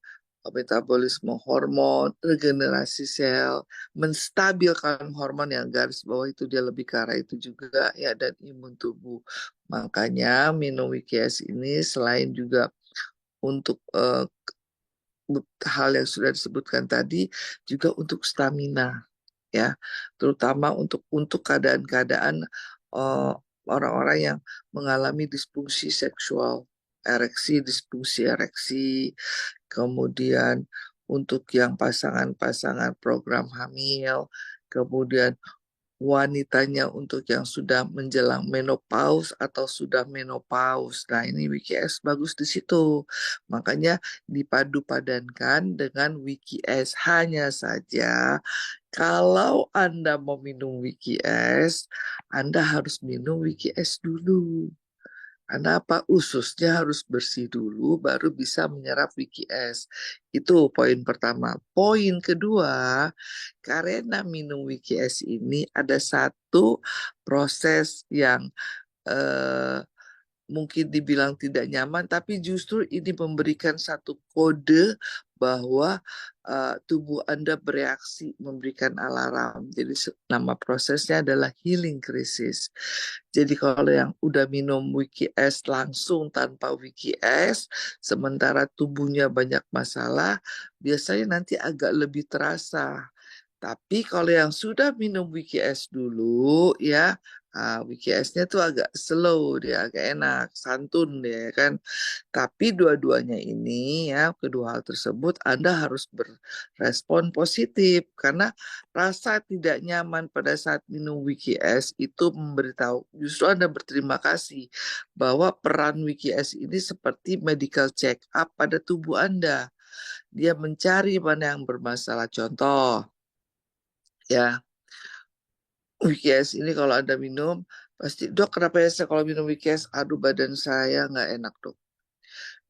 metabolisme hormon, regenerasi sel, menstabilkan hormon yang garis bawah itu dia lebih ke arah itu juga ya, dan imun tubuh. Makanya minum WKS ini selain juga untuk hal yang sudah disebutkan tadi, juga untuk stamina ya, terutama untuk keadaan-keadaan eh, orang-orang yang mengalami disfungsi seksual, disfungsi ereksi, kemudian untuk yang pasangan-pasangan program hamil, kemudian wanitanya untuk yang sudah menjelang menopause atau sudah menopause. Nah, ini WKS bagus di situ. Makanya dipadu-padankan dengan WKS. Hanya saja kalau Anda mau minum WKS, Anda harus minum WKS dulu. Karena apa? Ususnya harus bersih dulu, baru bisa menyerap WKS. Itu poin pertama. Poin kedua, karena minum WKS ini ada satu proses yang eh, mungkin dibilang tidak nyaman, tapi justru ini memberikan satu kode bahwa tubuh Anda bereaksi, memberikan alarm. Jadi nama prosesnya adalah healing crisis. Jadi kalau yang udah minum Wiki S langsung tanpa Wiki S, sementara tubuhnya banyak masalah, biasanya nanti agak lebih terasa. Tapi kalau yang sudah minum Wiki S dulu ya, Wiki S-nya tuh agak slow, dia agak enak, santun dia kan. Tapi dua-duanya ini ya, kedua hal tersebut Anda harus berespon positif karena rasa tidak nyaman pada saat minum Wiki S itu memberitahu justru Anda berterima kasih bahwa peran Wiki S ini seperti medical check up pada tubuh Anda. Dia mencari mana yang bermasalah. Contoh, ya, Wiki S ini kalau Anda minum, Pasti, dok kenapa ya saya kalau minum Wikes, aduh badan saya nggak enak dok.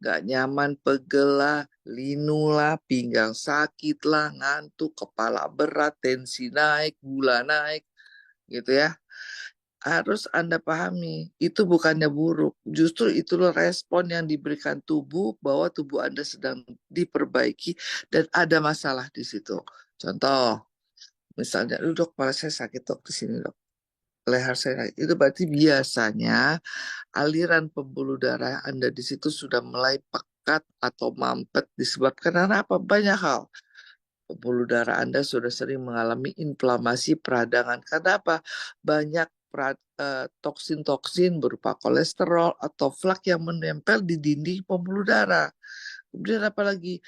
Nggak nyaman, pegel lah, linu lah, pinggang sakit lah, ngantuk, kepala berat, tensi naik, gula naik, gitu ya. Harus Anda pahami, itu bukannya buruk. Justru itulah respon yang diberikan tubuh bahwa tubuh Anda sedang diperbaiki dan ada masalah di situ. Contoh, misalnya, "Aduh, dok, kepala saya sakit dok di sini dok. Leher saya sakit." Itu berarti biasanya aliran pembuluh darah Anda di situ sudah mulai pekat atau mampet disebabkan karena apa? Banyak hal. Pembuluh darah Anda sudah sering mengalami inflamasi peradangan. Karena apa? Banyak toksin-toksin berupa kolesterol atau flak yang menempel di dinding pembuluh darah. Kemudian apalagi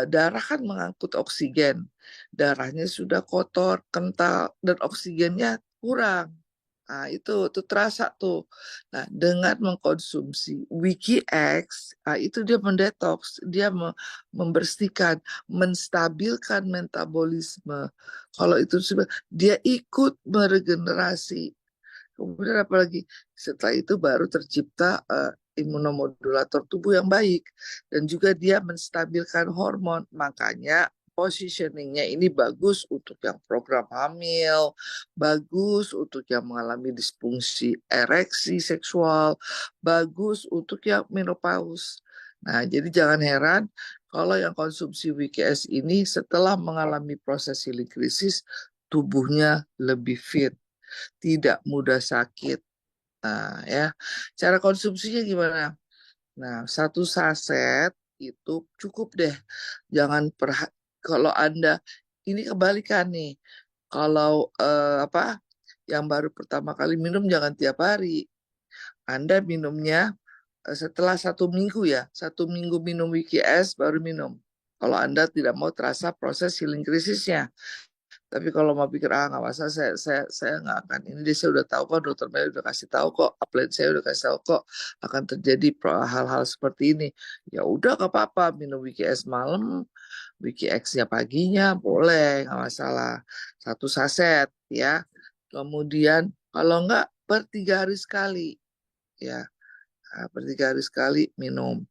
darah kan mengangkut oksigen. Darahnya sudah kotor, kental, dan oksigennya kurang. Nah, itu terasa tuh. Nah, dengan mengkonsumsi WikiX, itu dia mendetoks, dia membersihkan, menstabilkan metabolisme. Kalau itu dia ikut meregenerasi. Kemudian apalagi setelah itu baru tercipta imunomodulator tubuh yang baik dan juga dia menstabilkan hormon. Makanya positioningnya ini bagus untuk yang program hamil, bagus untuk yang mengalami disfungsi ereksi seksual, bagus untuk yang menopause. Nah, jadi jangan heran kalau yang konsumsi WKS ini setelah mengalami proses healing krisis, tubuhnya lebih fit, tidak mudah sakit. Nah, ya, cara konsumsinya gimana? Nah, satu saset itu cukup deh. Jangan kalau Anda ini kebalikan nih. Kalau apa? Yang baru pertama kali minum jangan tiap hari. Anda minumnya setelah 1 minggu ya. 1 minggu minum WKS baru minum. Kalau Anda tidak mau terasa proses healing krisisnya. Tapi kalau mau pikir nggak masalah, saya nggak akan ini, dia saya udah tahu kok, dokter Meli udah kasih tahu kok, upline saya udah kasih tahu kok akan terjadi hal-hal seperti ini. Ya udah nggak apa-apa, minum WKS malam, WKX-nya paginya boleh, nggak masalah. 1 saset ya. Kemudian kalau nggak per 3 hari sekali ya. Nah, per 3 hari sekali minum.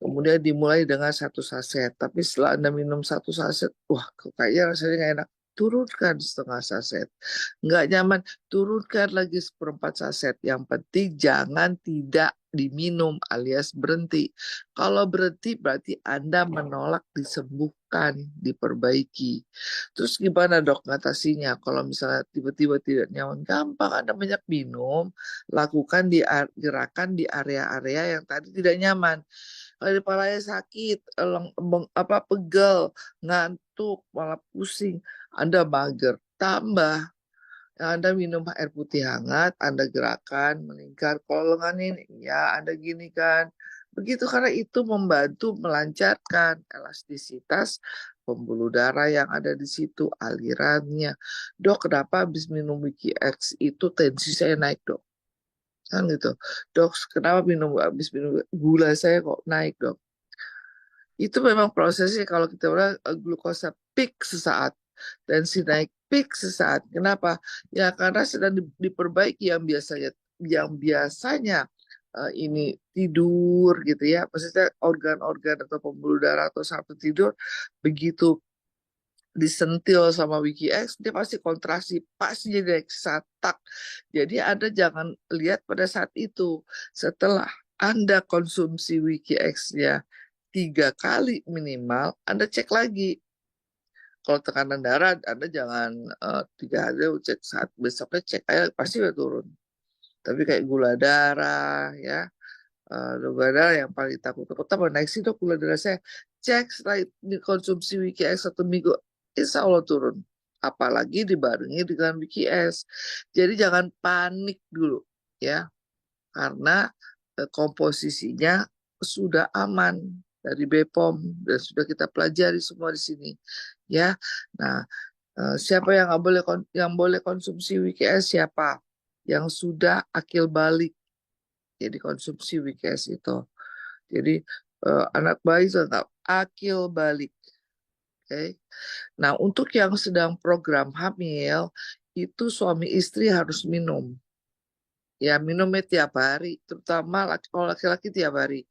Kemudian dimulai dengan 1 saset. Tapi setelah Anda minum 1 saset, wah kok kayaknya rasanya nggak enak. Turunkan 1/2 saset. Nggak nyaman, turunkan lagi 1/4 saset. Yang penting jangan tidak diminum alias berhenti. Kalau berhenti berarti Anda menolak disembuhkan, diperbaiki. Terus gimana dok ngatasinya? Kalau misalnya tiba-tiba tidak nyaman, gampang Anda banyak minum, lakukan gerakan di area-area yang tadi tidak nyaman. Kalau kepalanya sakit, pegel, ngantuk, malah pusing, Anda mager. Tambah, Anda minum air putih hangat, Anda gerakan, meningkat. Kalau lengan ini, ya Anda gini kan. Begitu karena itu membantu melancarkan elastisitas pembuluh darah yang ada di situ, alirannya. Dok, kenapa habis minum Wiki X itu tensi saya naik, dok? Kan gitu. Dok, kenapa habis minum gula saya kok naik, dok? Itu memang prosesnya kalau kita bilang glukosa peak sesaat, tensi naik peak sesaat. Kenapa? Ya karena sedang diperbaiki yang biasanya ini tidur gitu ya. Maksudnya organ-organ atau pembuluh darah atau saraf tidur begitu disentil sama WikiX, dia pasti kontraksi, pasti jadi satak. Jadi Anda jangan lihat pada saat itu. Setelah Anda konsumsi WikiX-nya 3 kali minimal, Anda cek lagi. Kalau tekanan darah, Anda jangan 3 hari cek, saat besoknya cek aja pasti udah turun. Tapi kayak gula darah ya, gula darah yang paling takut apa naik sih dok gula darah saya. Cek setelah dikonsumsi WikiX 1 minggu, insya Allah turun. Apalagi dibarengi dengan WikiS. Jadi jangan panik dulu ya, karena komposisinya sudah aman dari BPOM dan sudah kita pelajari semua di sini ya. Nah, siapa yang nggak boleh yang boleh konsumsi WikiS? Siapa yang sudah akil balik, jadi konsumsi WikiS itu. Jadi anak bayi tetap akil balik. Okay. Nah, untuk yang sedang program hamil, itu suami istri harus minum. Ya, minumnya tiap hari, terutama kalau laki-laki tiap hari.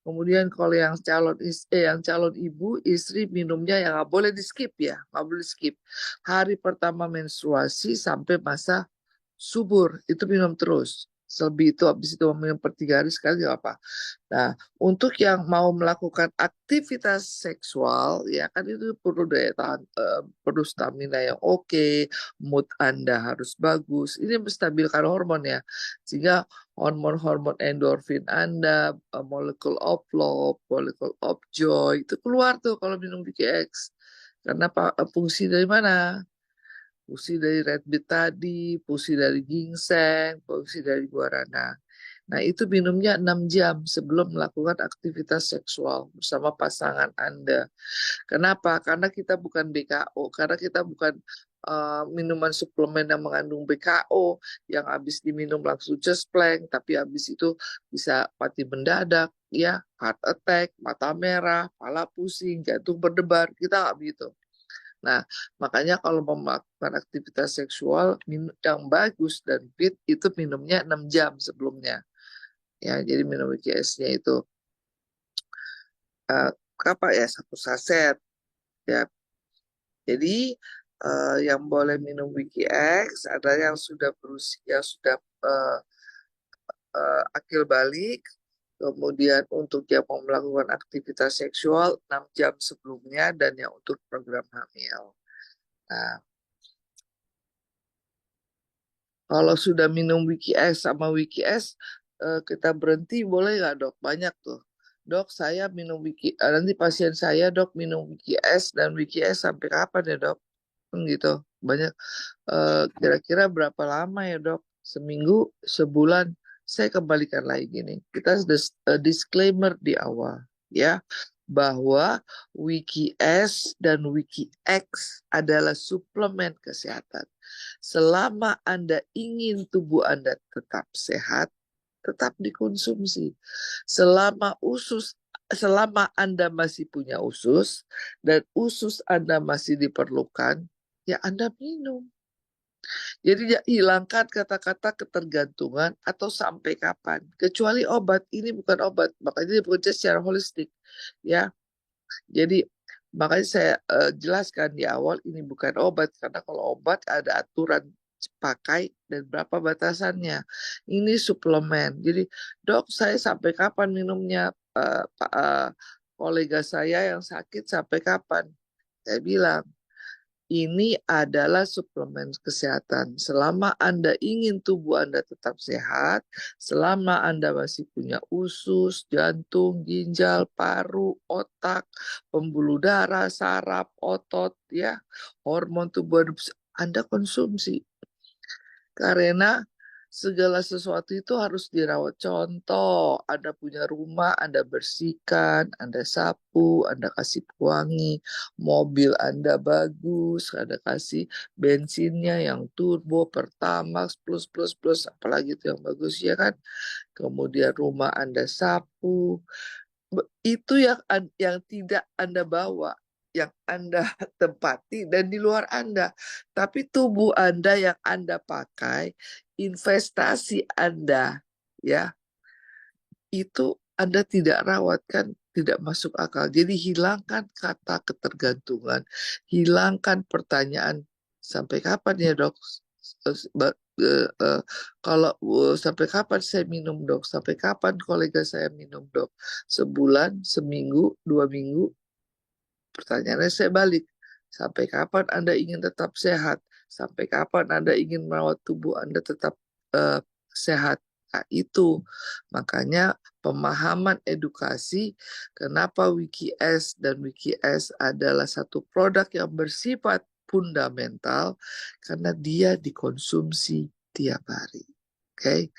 Kemudian kalau yang calon ibu, istri minumnya yang nggak boleh di skip ya, nggak boleh skip. Hari pertama menstruasi sampai masa subur itu minum terus. Selebih itu habis itu minum per 3 hari sekali nggak apa. Nah, untuk yang mau melakukan aktivitas seksual, ya kan itu perlu daya tahan, perlu stamina yang oke, mood Anda harus bagus. Ini menstabilkan hormon ya, sehingga hormon-hormon endorfin Anda, molekul of love, molekul of joy itu keluar tuh kalau minum VKX. Karena fungsi dari mana? Fungsi dari red beet tadi, fungsi dari ginseng, fungsi dari guarana. Nah, itu minumnya 6 jam sebelum melakukan aktivitas seksual bersama pasangan Anda. Kenapa? Karena kita bukan BKO, karena kita bukan minuman suplemen yang mengandung BKO yang habis diminum langsung cespleng, tapi habis itu bisa mati mendadak, ya, heart attack, mata merah, kepala pusing, jantung berdebar. Kita nggak begitu. Nah, makanya kalau mau melakukan aktivitas seksual yang bagus dan fit itu minumnya 6 jam sebelumnya. Ya, jadi minum WKS-nya itu uh, apa ya, 1 saset ya. Jadi yang boleh minum WKX adalah yang sudah berusia, sudah akil balik. Kemudian untuk yang mau melakukan aktivitas seksual 6 jam sebelumnya dan yang untuk program hamil. Nah, kalau sudah minum WKS sama WKS, kita berhenti boleh nggak dok? Banyak tuh. Dok, saya minum nanti pasien saya dok minum WKS dan WKS sampai kapan ya dok? Kan gitu. Banyak. Kira-kira berapa lama ya dok? Seminggu, sebulan? Saya kembalikan lagi gini. Kita disclaimer di awal ya bahwa WKS dan WKX adalah suplemen kesehatan. Selama Anda ingin tubuh Anda tetap sehat, tetap dikonsumsi. Selama Anda masih punya usus dan usus Anda masih diperlukan, ya Anda minum. Jadi ya, hilangkan kata-kata ketergantungan atau sampai kapan. Kecuali obat, ini bukan obat, makanya dia bekerja secara holistik. Ya, jadi makanya saya jelaskan di awal ini bukan obat karena kalau obat ada aturan pakai dan berapa batasannya. Ini suplemen. Jadi dok saya sampai kapan minumnya? Kolega saya yang sakit sampai kapan? Saya bilang ini adalah suplemen kesehatan. Selama Anda ingin tubuh Anda tetap sehat, selama Anda masih punya usus, jantung, ginjal, paru, otak, pembuluh darah, saraf, otot, ya, hormon tubuh Anda konsumsi. Karena segala sesuatu itu harus dirawat. Contoh, Anda punya rumah, Anda bersihkan, Anda sapu, Anda kasih pewangi, mobil Anda bagus, Anda kasih bensinnya yang turbo, pertamax, plus, plus, plus, apalagi itu yang bagus ya kan. Kemudian rumah Anda sapu, itu yang tidak Anda bawa, yang Anda tempati dan di luar Anda. Tapi tubuh Anda yang Anda pakai, investasi Anda, ya, itu Anda tidak rawat kan tidak masuk akal. Jadi hilangkan kata ketergantungan, hilangkan pertanyaan sampai kapan ya dok? Kalau sampai kapan saya minum dok? Sampai kapan kolega saya minum dok? Sebulan, seminggu, 2 minggu? Pertanyaannya saya balik. Sampai kapan Anda ingin tetap sehat? Sampai kapan Anda ingin merawat tubuh Anda tetap sehat? Nah, itu makanya pemahaman edukasi kenapa WikiS dan WikiS adalah satu produk yang bersifat fundamental karena dia dikonsumsi tiap hari. Oke,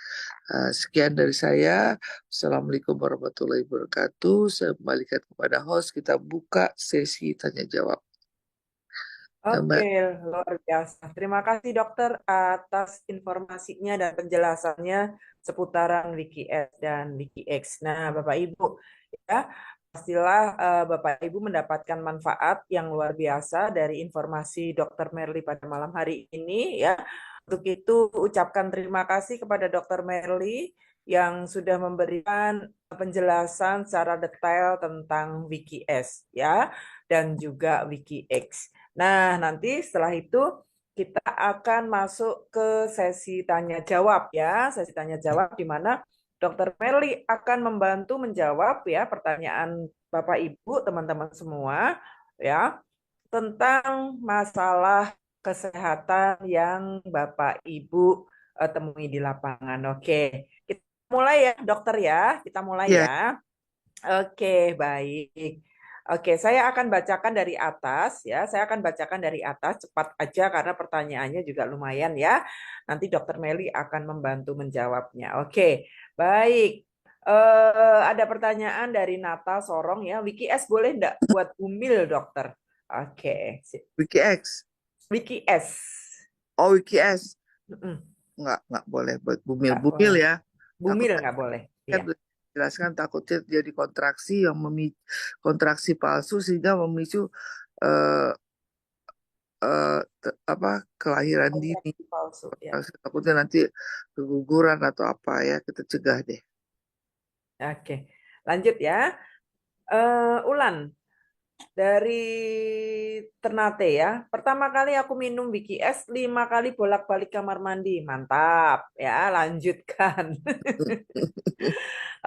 sekian dari saya. Assalamualaikum warahmatullahi wabarakatuh. Saya kembalikan kepada host. Kita buka sesi tanya jawab. Ya, Oke, Mbak. luar biasa. Terima kasih dokter atas informasinya dan penjelasannya seputaran WikiS dan WikiX. Nah, Bapak Ibu, ya, pastilah Bapak Ibu mendapatkan manfaat yang luar biasa dari informasi Dokter Merly pada malam hari ini, ya. Untuk itu, ucapkan terima kasih kepada Dr. Merly yang sudah memberikan penjelasan secara detail tentang WikiS ya dan juga WikiX. Nah, nanti setelah itu kita akan masuk ke sesi tanya jawab ya, sesi tanya jawab di mana Dr. Merly akan membantu menjawab ya pertanyaan Bapak Ibu, teman-teman semua ya tentang masalah kesehatan yang Bapak Ibu temui di lapangan. Oke, kita mulai ya, dokter ya. Kita mulai Ya, ya. Oke, baik. Oke, saya akan bacakan dari atas ya. Saya akan bacakan dari atas cepat aja karena pertanyaannya juga lumayan ya. Nanti Dokter Meli akan membantu menjawabnya. Oke, baik. Ada pertanyaan dari Nata Sorong ya. WikiS boleh enggak buat bumil, dokter? Oke, WikiX. WikiS. Oh, WikiS. Mm-mm. Nggak boleh buat Nggak bumil-bumil boleh. ya. Takut Bumil nggak boleh. kan Iya. jelaskan takutnya jadi kontraksi yang kontraksi palsu sehingga memicu eh, kelahiran dini. Kontraksi palsu ya. Takutnya nanti keguguran atau apa ya, kita cegah deh. Oke, lanjut ya. Ulan dari Ternate ya. Pertama kali aku minum WikiS 5 kali bolak-balik kamar mandi. Mantap ya, lanjutkan.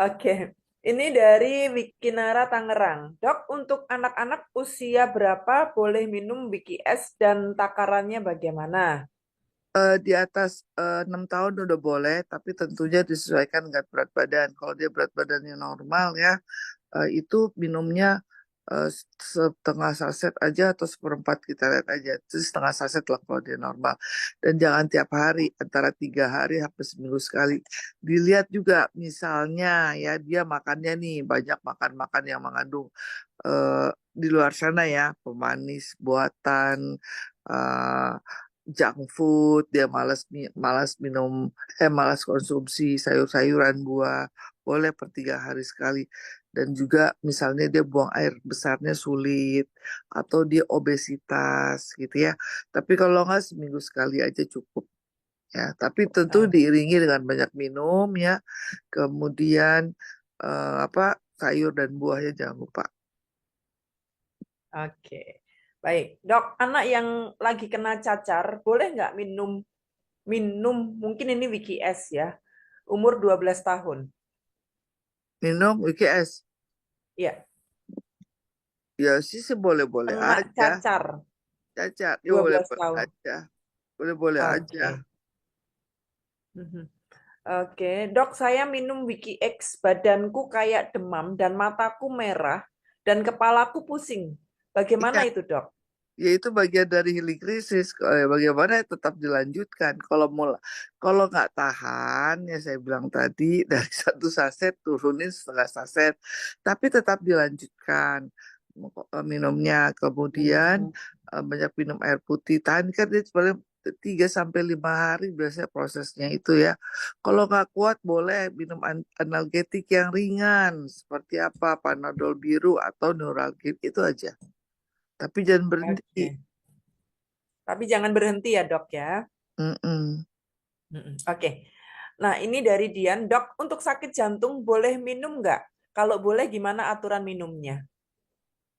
Oke. Ini dari Wikinara Tangerang. Dok, untuk anak-anak usia berapa boleh minum WikiS dan takarannya bagaimana? Di atas 6 tahun udah boleh, tapi tentunya disesuaikan dengan berat badan. Kalau dia berat badannya normal ya, itu minumnya setengah saset aja atau seperempat, kita lihat aja. Itu setengah saset lah kalau dia normal. Dan jangan tiap hari, antara 3 hari sampai seminggu sekali. Dilihat juga misalnya ya dia makannya nih banyak makan-makan yang mengandung di luar sana ya, pemanis buatan, eh, junk food, dia malas minum, malas konsumsi sayur-sayuran, buah, boleh per 3 hari sekali. Dan juga misalnya dia buang air besarnya sulit, atau dia obesitas gitu ya. Tapi kalau nggak seminggu sekali aja cukup ya. Tapi tentu diiringi dengan banyak minum ya. Kemudian sayur dan buahnya jangan lupa. Oke. Baik, dok, anak yang lagi kena cacar, boleh nggak minum mungkin ini WikiS ya, umur 12 tahun. Minum WikiS. Iya, Ya sih boleh-boleh kena aja. cacar Cacat, ya 12 boleh-boleh tahun. aja. Boleh-boleh aja. Oke. Mhm. Oke, dok, saya minum WikiX, badanku kayak demam dan mataku merah dan kepalaku pusing. Bagaimana Iya, itu, dok? ya itu bagian dari healing krisis. Bagaimana tetap dilanjutkan. Kalau nggak tahan, ya saya bilang tadi dari 1 saset turunin setengah saset, tapi tetap dilanjutkan minumnya. Kemudian banyak minum air putih. Tahan kan dia paling 3 sampai 5 hari biasanya prosesnya itu ya. Kalau nggak kuat boleh minum analgetik yang ringan seperti apa, Panadol biru atau Neuralgic itu aja. Tapi jangan berhenti. Oke. Tapi jangan berhenti ya, dok ya. Mm-mm. Oke. Nah, ini dari Dian, dok, untuk sakit jantung boleh minum nggak? Kalau boleh, gimana aturan minumnya?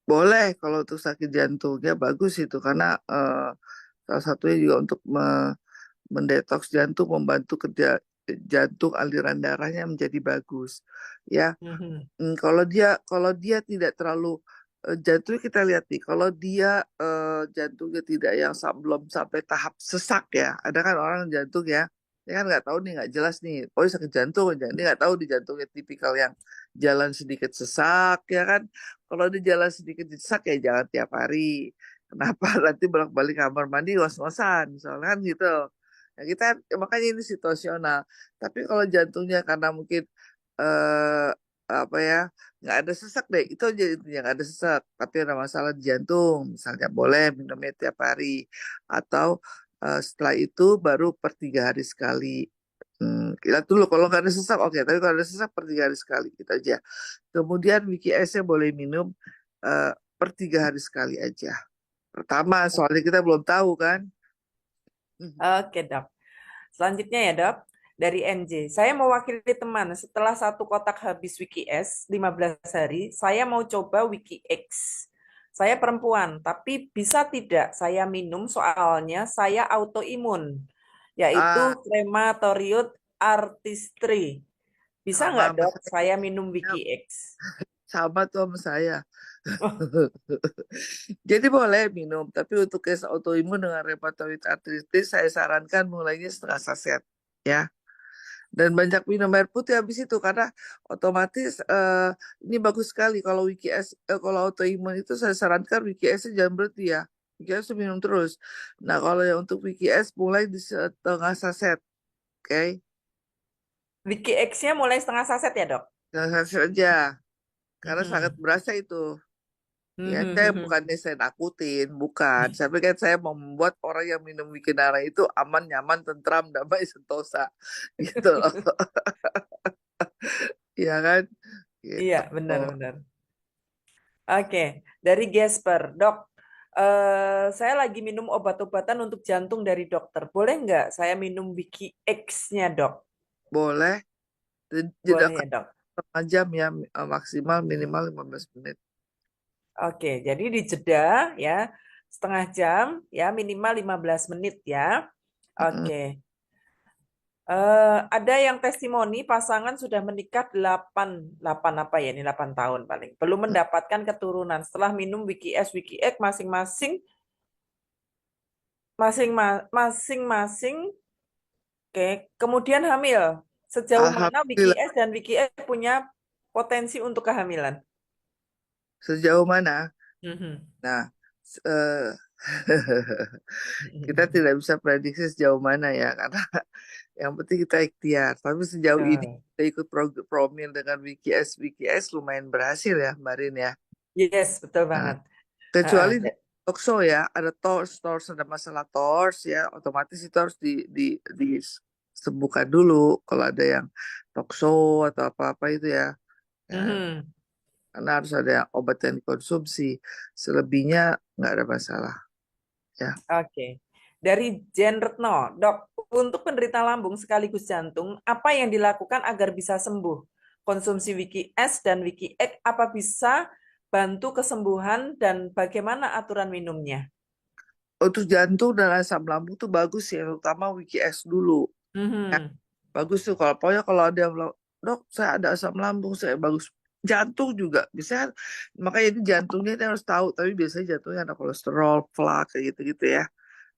Boleh kalau untuk sakit jantungnya bagus itu karena salah satunya juga untuk mendetoks jantung, membantu kerja jantung, aliran darahnya menjadi bagus. Ya, Mhm. kalau dia tidak terlalu jantungnya, kita lihat nih, kalau dia jantungnya tidak yang belum sampai tahap sesak ya. Ada kan orang jantung ya, dia kan nggak tahu nih, nggak jelas nih, oh dia sakit jantung, dia nggak tahu di jantungnya tipikal yang jalan sedikit sesak ya kan. Kalau dia jalan sedikit sesak ya jangan tiap hari. Kenapa? Nanti bolak-balik kamar mandi ngos-ngosan, soalnya kan gitu. Nah, makanya ini situasional. Tapi kalau jantungnya karena mungkin eh apa ya, nggak ada sesak deh, itu aja intinya, nggak ada sesak tapi ada masalah di jantung, misalnya boleh minumnya tiap hari, atau setelah itu baru per 3 hari sekali. Kita dulu kalau nggak ada sesak oke, tapi kalau ada sesak per 3 hari sekali gitu aja. Kemudian Wiki S-nya boleh minum per 3 hari sekali aja. Pertama soalnya kita belum tahu kan. Oke, dok. Selanjutnya ya dok, dari NJ. Saya mewakili teman, setelah satu kotak habis Wiki S 15 hari, saya mau coba Wiki X. Saya perempuan, tapi bisa tidak saya minum soalnya saya autoimun, yaitu Ah, Crematorium artistri. Bisa sama nggak sama dok saya. saya minum Wiki X? Sama tuh sama saya. Oh, Jadi boleh minum, tapi untuk case autoimun dengan rheumatoid arthritis saya sarankan mulainya setengah saset ya. Dan banyak minum air putih habis itu karena otomatis ini bagus sekali kalau kalau autoimun itu saya sarankan WKS jangan berhenti ya. WKS minum terus. Nah, kalau yang untuk WKS mulai di setengah saset, oke? Wiki X-nya mulai setengah saset ya dok? Setengah saset aja karena sangat Mhm. berasa itu. Ya, saya Mhm. bukannya saya nakutin, bukan. Saya pikir saya mau membuat orang yang minum Wikinara itu aman, nyaman, tentram, damai, sentosa. Gitu loh. Iya kan? Iya, Gitu. benar-benar. Oke, dari Gesper, dok, saya lagi minum obat-obatan untuk jantung dari dokter. Boleh nggak saya minum Wiki X-nya, dok? Boleh. Jeda Boleh ya, dok. setengah jam ya, maksimal minimal 15 menit. Oke, jadi dijeda ya setengah jam ya minimal 15 menit ya. Mm-mm. Oke. Ada yang testimoni pasangan sudah menikah 8 apa ya ini 8 tahun paling. Belum mendapatkan keturunan. Setelah minum Wiki S, Wiki X masing-masing masing-masing oke, kemudian hamil. Sejauh mana Wiki Alhamdulillah. S dan Wiki X punya potensi untuk kehamilan? Sejauh mana? Mhm. Nah, kita tidak bisa prediksi sejauh mana ya, karena yang penting kita ikhtiar. Tapi sejauh ini Betul. kita ikut promil dengan WKS lumayan berhasil ya, Mbak Rin ya. Yes, betul Nah, banget. Heeh. kecuali di talkshow ya, ada tors ada masalah tors ya, otomatis itu harus disembuhkan dulu kalau ada yang talkshow atau apa-apa itu ya. Ya, Mhm. karena harus ada obat yang dikonsumsi. Selebihnya nggak ada masalah. Ya, Oke. Dari Jen Retno, dok, untuk penderita lambung sekaligus jantung, apa yang dilakukan agar bisa sembuh? Konsumsi Wiki S dan Wiki X apa bisa bantu kesembuhan dan bagaimana aturan minumnya? untuk jantung dan asam lambung tuh bagus ya, terutama WKS dulu. Ya, Mhm. bagus tuh kalau pokoknya kalau ada yang bilang, dok saya ada asam lambung, saya bagus. Jantung juga bisa, makanya ini jantungnya ini harus tahu. Tapi biasanya jantungnya ada kolesterol, plak kayak gitu-gitu ya.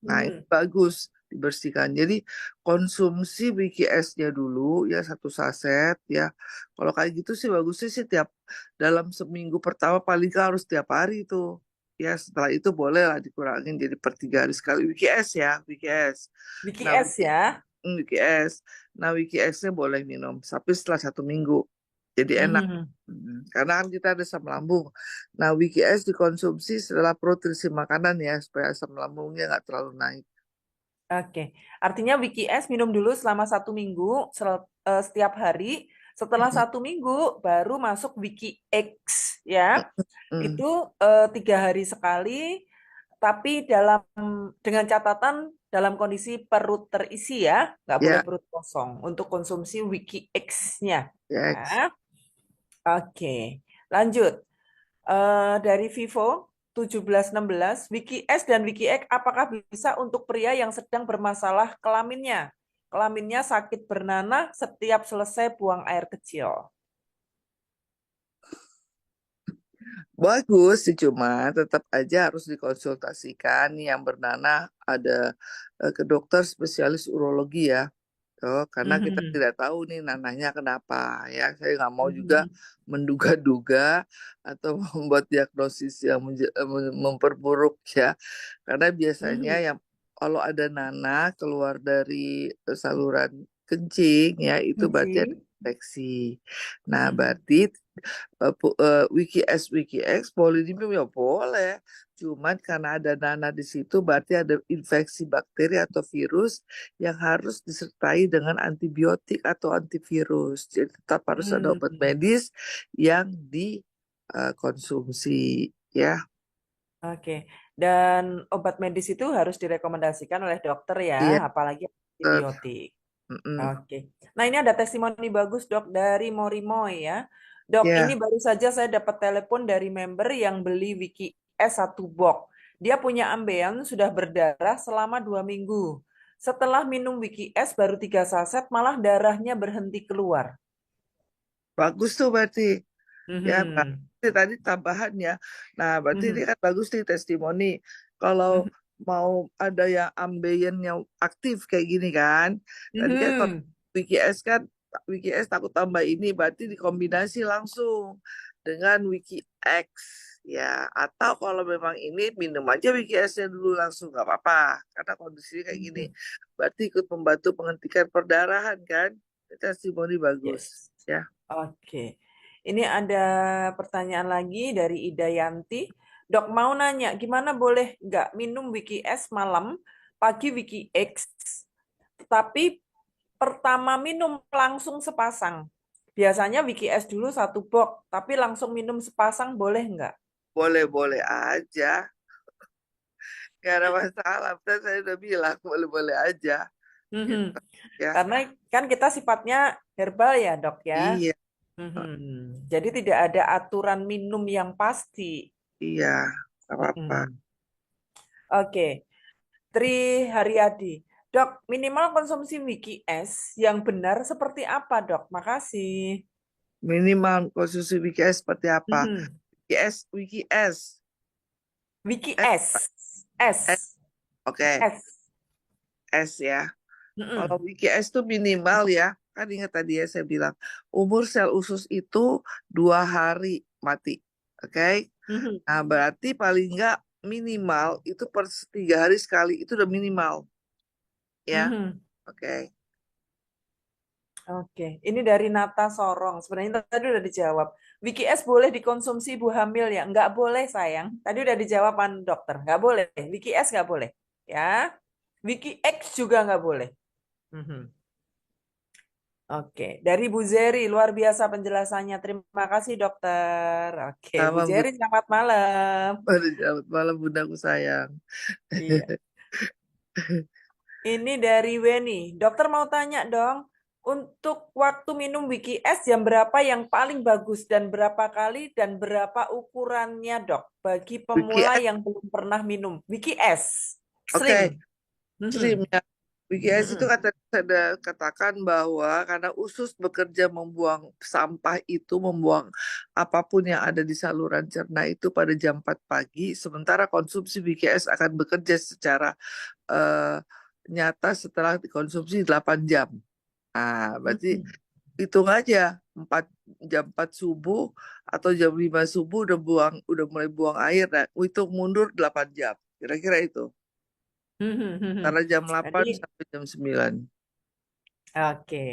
Nah, ini Mhm. bagus dibersihkan. Jadi konsumsi WKS-nya dulu ya satu saset ya. Kalau kayak gitu sih bagusnya sih tiap dalam seminggu pertama paling nggak harus tiap hari itu. Ya setelah itu boleh lah dikurangin jadi per 3 hari sekali WKS ya WKS. Wiki Nah S ya. WKS. Nah WKS-nya boleh minum tapi setelah 1 minggu. Jadi enak. Mhm. Karena kan kita ada asam lambung. Nah, WKS dikonsumsi setelah perut terisi makanan ya, supaya asam lambungnya nggak terlalu naik. Oke, artinya Wiki S minum dulu selama 1 minggu setiap hari. Setelah Mm, 1 minggu baru masuk Wiki X ya. mm. Itu 3 hari sekali, tapi dengan catatan dalam kondisi perut terisi ya, nggak boleh Ya, perut kosong untuk konsumsi Wiki X-nya. ya, Ya. Oke, lanjut. Dari Vivo 1716, Wiki S dan Wiki X apakah bisa untuk pria yang sedang bermasalah kelaminnya? Kelaminnya sakit bernanah setiap selesai buang air kecil. bagus sih cuma tetap aja harus dikonsultasikan yang bernanah ada ke dokter spesialis urologi ya. Oh, karena kita Mhm. tidak tahu nih nanahnya kenapa ya. Saya nggak mau juga Mhm. menduga-duga atau membuat diagnosis yang memperburuk ya. Karena biasanya Mhm. yang kalau ada nanah keluar dari saluran kencing ya itu berarti ada Kencing. infeksi. Nah, Mhm. berarti Wiki X boleh diminum ya boleh. Cuman karena ada nanah di situ berarti ada infeksi bakteri atau virus yang harus disertai dengan antibiotik atau antivirus. Jadi tetap harus ada obat Hmm. medis yang dikonsumsi ya. Oke. Dan obat medis itu harus direkomendasikan oleh dokter ya, Iya, apalagi dokter. antibiotik. Mm-mm. Oke. Nah, ini ada testimoni bagus, Dok, dari Morimoy ya. Dok, ini Ya, baru saja saya dapat telepon dari member yang beli Wiki S 1 box. Dia punya ambeien sudah berdarah selama 2 minggu. Setelah minum Wiki S baru 3 saset, malah darahnya berhenti keluar. bagus tuh berarti. Ya, Mhm. berarti tadi tambahannya. Nah, berarti ini Mhm. kan bagus nih testimoni. Kalau Mhm. mau ada yang ambeien yang aktif kayak gini kan. Tadi kan kalau Mhm. WikiS kan, WikiS takut tambah ini, berarti dikombinasi langsung dengan WikiX. Ya, atau kalau memang ini minum aja WikiS-nya dulu langsung nggak apa-apa. Karena kondisinya kayak gini. Mhm. Berarti ikut membantu penghentikan perdarahan kan. Ini testimoni bagus. Yes. Ya. Oke. Ini ada pertanyaan lagi dari Ida Yanti. Dok mau nanya, gimana boleh nggak minum Wiki S malam, pagi Wiki X, tapi pertama minum langsung sepasang. Biasanya Wiki S dulu 1 box, tapi langsung minum sepasang boleh nggak? Boleh-boleh aja. Gak ada masalah. Kan saya udah bilang boleh-boleh aja. Mhm. Gitu ya. Karena kan kita sifatnya herbal ya dok ya. Iya, Mhm. Jadi tidak ada aturan minum yang pasti. iya. Gak apa-apa. Mhm. Oke. Tri Haryadi. Dok, minimal konsumsi Wiki S yang benar seperti apa, Dok? Makasih. Minimal konsumsi WKS seperti apa? Mhm. WKS, WKS. Wiki S, S. S. S. Oke, S. S ya. Kalau Mhm. WKS itu minimal ya. Kan ingat tadi ya saya bilang. Umur sel usus itu 2 hari mati. Oke. Mhm. Nah, berarti paling nggak minimal itu per 3 hari sekali. Itu udah minimal. Ya. Mhm. Oke. Oke, ini dari Nata Sorong. Sebenarnya tadi udah dijawab. Wiki S boleh dikonsumsi ibu hamil ya? Nggak boleh sayang. Tadi udah dijawab kan dokter. Nggak boleh. Wiki S nggak boleh. Ya. Wiki X juga nggak boleh. Mhm. Oke, dari Bu Zeri, luar biasa penjelasannya. Terima kasih dokter. Oke, Bu Sama Zeri, selamat malam. Selamat malam bundaku sayang. Iya. Ini dari Weni. Dokter mau tanya dong, untuk waktu minum Wiki S jam berapa yang paling bagus dan berapa kali dan berapa ukurannya dok bagi pemula WKS, yang belum pernah minum Wiki S oke, Slim. Slim Mhm. ya. WKS itu Mhm. kata ada katakan bahwa karena usus bekerja membuang sampah itu, membuang apapun yang ada di saluran cerna itu pada jam 4 pagi, sementara konsumsi WKS akan bekerja secara eh, nyata setelah dikonsumsi 8 jam. Ah, berarti Mhm. hitung aja 4 jam 4 subuh atau jam 5 subuh udah mulai buang air, nah hitung mundur 8 jam kira-kira itu Mhm. Mhm. karena jam 8 Jadi, sampai jam 9. oke.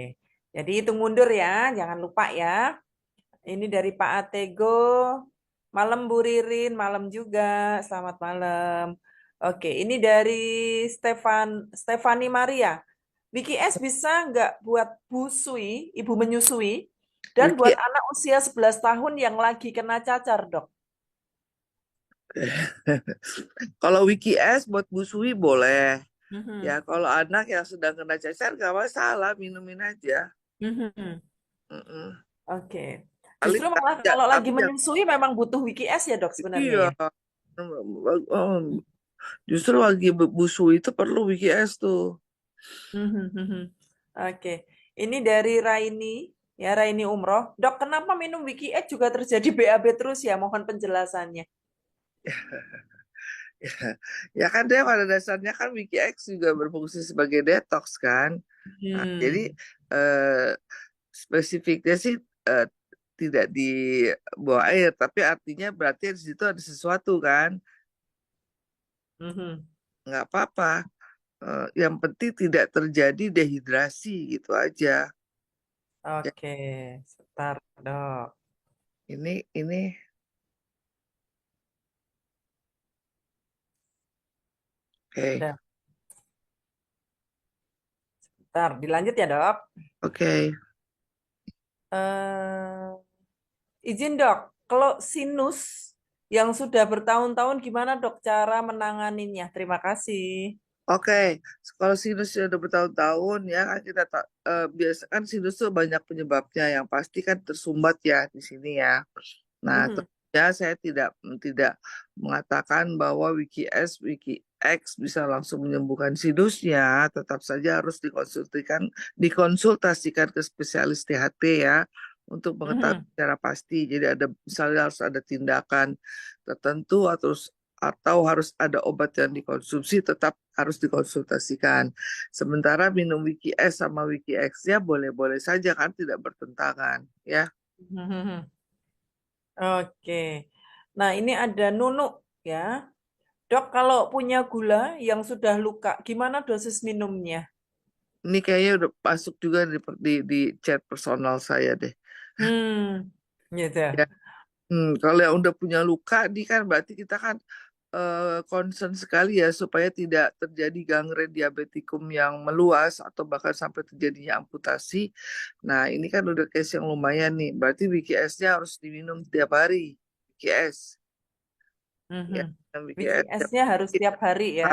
Jadi hitung mundur ya, jangan lupa ya. Ini dari Pak Atego. Malam Bu Ririn, malam juga. Selamat malam. Oke, ini dari Stefani Maria. Wiki S bisa nggak buat busui, ibu menyusui, dan Wiki buat anak usia 11 tahun yang lagi kena cacar, dok? kalau Wiki S buat busui boleh Mhm. ya, kalau anak yang sedang kena cacar gak masalah, minumin aja. Mhm. Mm-mm. Oke. Paling Justru malah ya, kalau lagi tapi ya menyusui memang butuh Wiki S ya, dok, sebenarnya iya. ya? Oh, justru lagi busui itu perlu Wiki S tuh. Mhm, mhm. Oke, ini dari Raini, ya Raini Umroh. Dok, kenapa minum Wiki X juga terjadi BAB terus ya? Mohon penjelasannya. Ya, ya kan dia pada dasarnya kan WikiX juga berfungsi sebagai detox kan. Nah, jadi Hmm. eh, spesifiknya sih eh, tidak di bawah air, tapi artinya berarti di situ ada sesuatu kan. Mhm. Nggak apa-apa. Yang penting tidak terjadi dehidrasi gitu aja. Ya, Oke, sebentar, dok. ini oke. Udah, sebentar. Dilanjut ya, dok. Oke. Eh, izin, dok. Kalau sinus yang sudah bertahun-tahun gimana, dok, cara menanganinya? Terima kasih. Oke, kalau sinusnya udah bertahun-tahun ya kan biasa kan sinus tuh banyak penyebabnya. Yang pasti kan tersumbat ya di sini ya. Nah, Mhm. tentunya saya tidak mengatakan bahwa Wiki X bisa langsung menyembuhkan sinusnya. Tetap saja harus dikonsultasikan ke spesialis THT ya untuk mengetahui Mhm. secara pasti. Jadi misalnya harus ada tindakan tertentu atau harus ada obat yang dikonsumsi, tetap harus dikonsultasikan. Sementara minum Wiki S sama Wiki X-nya boleh-boleh saja kan, tidak bertentangan ya. Mhm. Oke. Nah, ini ada Nunu ya. Dok, kalau punya gula yang sudah luka, gimana dosis minumnya? Ini kayaknya udah masuk juga di chat personal saya deh. Hmm, gitu. Ya, kalau yang udah punya luka, ini kan berarti kita kan concern sekali ya supaya tidak terjadi gangren diabetikum yang meluas atau bahkan sampai terjadinya amputasi. Nah, ini kan udah case yang lumayan nih. Berarti WKS-nya harus diminum tiap hari. WKS ya, Mhm. WKS tiap WKS-nya harus hari. tiap hari ya.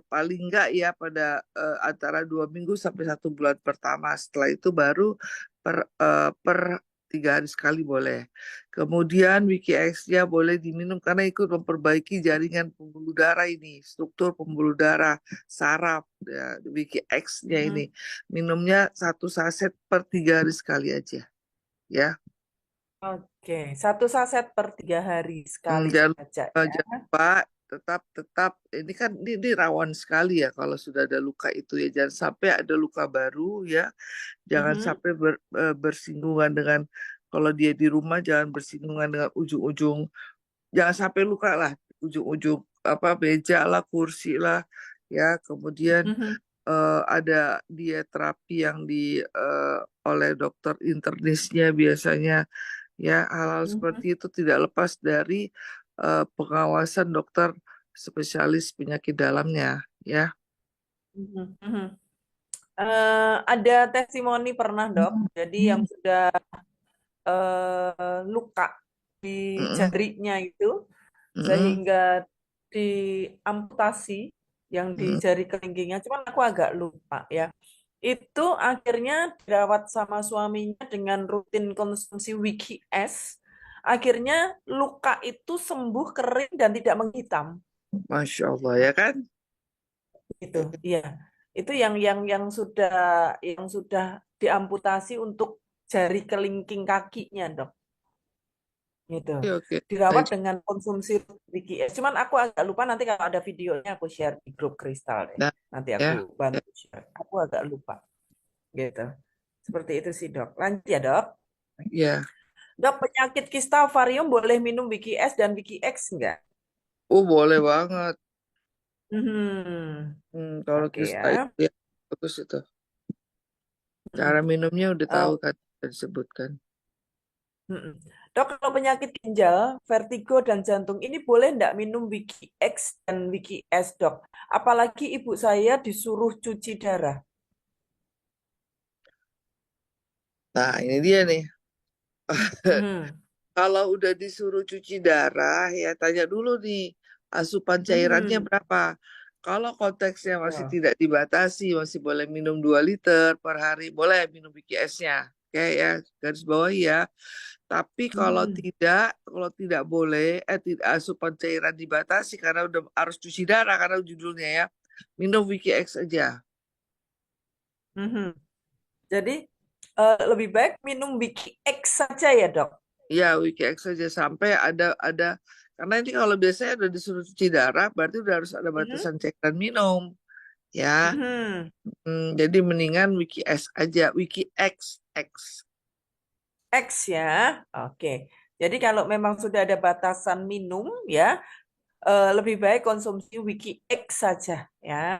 Paling nggak ya pada antara 2 minggu sampai 1 bulan pertama. Setelah itu baru per 3 hari sekali boleh. Kemudian Wiki X-nya boleh diminum karena ikut memperbaiki jaringan pembuluh darah ini, struktur pembuluh darah saraf ya, Wiki X-nya ini. Mhm. Minumnya 1 saset per 3 hari sekali aja ya. Oke, 1 saset per 3 hari sekali Jangan, saja ya. jangan lupa tetap ini kan ini rawan sekali ya kalau sudah ada luka itu ya, jangan sampai ada luka baru ya, jangan Mhm. sampai bersinggungan dengan, kalau dia di rumah jangan bersinggungan dengan ujung-ujung, jangan sampai luka lah ujung-ujung apa meja lah, kursi lah ya. Kemudian Mhm. ada diet terapi yang oleh dokter internisnya biasanya ya. Hal-hal Mhm. seperti itu tidak lepas dari pengawasan dokter spesialis penyakit dalamnya ya. Mhm. Mhm. Ada testimoni pernah dok, jadi yang sudah luka di Mm-mm, jarinya itu mm-mm, sehingga diamputasi yang di mm-mm. jari kelingkingnya, cuman aku agak lupa ya. Itu akhirnya dirawat sama suaminya dengan rutin konsumsi Wiki S. Akhirnya luka itu sembuh, kering dan tidak menghitam. Masya Allah ya kan. Itu, iya. Itu yang sudah diamputasi untuk jari kelingking kakinya, Dok. Gitu. Oke, oke. Dirawat Baik. dengan konsumsi Wiki S. Cuman aku agak lupa, nanti kalau ada videonya aku share di grup Kristal deh. Nah, Nanti aku ya, ya, bantu share. Aku agak lupa. Gitu. Seperti itu sih, Dok. Lanjut ya, Dok. ya. Dok, penyakit kista ovarium boleh minum Wiki S dan Wiki X enggak? Oh, boleh banget. Hmm. Kalau Oke kita itu ya. ya bagus itu. Hmm. Cara minumnya udah tahu Oh, kan, udah disebutkan. mm-mm. Dok, kalau penyakit ginjal, vertigo dan jantung ini boleh enggak minum Wiki X dan Wiki S, Dok? Apalagi ibu saya disuruh cuci darah. Nah, ini dia nih. Mhm. Kalau udah disuruh cuci darah, ya tanya dulu nih, asupan cairannya Mhm. berapa. Kalau konteksnya masih Betul. tidak dibatasi, masih boleh minum 2 liter per hari, boleh minum BKS-nya. Oke ya, garis bawah ya. Tapi Mhm. kalau tidak boleh, tidak asupan cairan dibatasi karena udah harus cuci darah karena judulnya ya, minum Wiki X aja. Mhm. Jadi lebih baik minum Wiki X saja ya, Dok? Iya, Wiki X aja sampai ada karena ini kalau biasanya udah disuruh cuci darah, berarti udah harus ada Mhm. batasan cairan minum. Ya, Mhm. jadi mendingan Wiki S aja, Wiki X. X ya. Oke. Jadi kalau memang sudah ada batasan minum ya, lebih baik konsumsi Wiki X saja ya.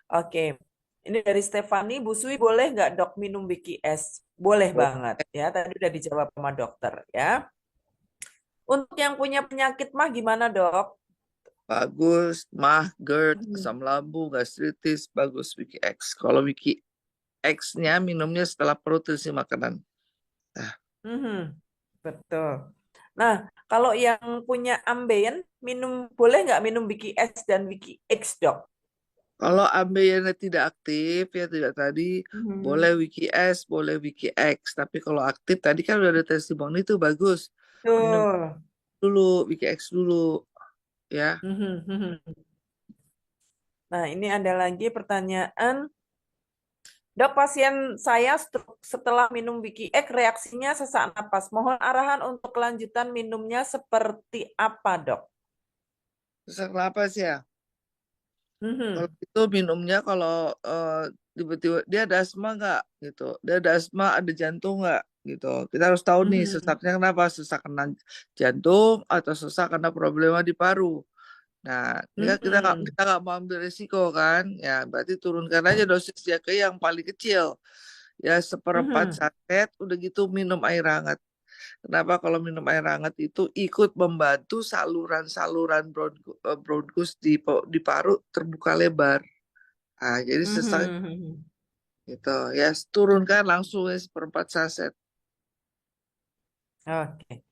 Oke. Ini dari Stefani, Bu Sui boleh nggak dok minum Wiki S? Boleh Oh, banget ya. Tadi udah dijawab sama dokter ya. Untuk yang punya penyakit mah gimana dok? bagus, mah, GERD, Hmm. asam lambung, gastritis, bagus Wiki X. Kalau Wiki X-nya minumnya setelah perut terisi makanan. Nah, Mhm. Betul. Nah, kalau yang punya ambeien, boleh nggak minum Wiki S dan Wiki X dok? Kalau ambeien tidak aktif ya tidak tadi boleh wiki S, boleh wiki X. Tapi kalau aktif tadi kan udah ada testimoni itu bagus. Minum Betul. dulu wiki X dulu ya. Nah, ini ada lagi pertanyaan. Dok, pasien saya stroke setelah minum Wiki X reaksinya sesak napas. Mohon arahan untuk kelanjutan minumnya seperti apa, Dok? Sesak napas ya. Kalau Mhm. itu minumnya kalau tiba-tiba dia ada asma nggak gitu, dia ada asma, ada jantung nggak gitu. Kita harus tahu nih Mhm. sesaknya kenapa, sesak karena jantung atau sesak karena problema di paru. Nah, ini kan Mhm. kita nggak mau ambil risiko kan, ya berarti turunkan aja dosisnya ke yang paling kecil, ya seperempat Mhm. saset, udah gitu minum air hangat. Kenapa kalau minum air hangat itu ikut membantu saluran-saluran bronkus di paru terbuka lebar. Ah, jadi sesak Mhm. gitu ya, turunkan langsung ya seperempat saset. Oke.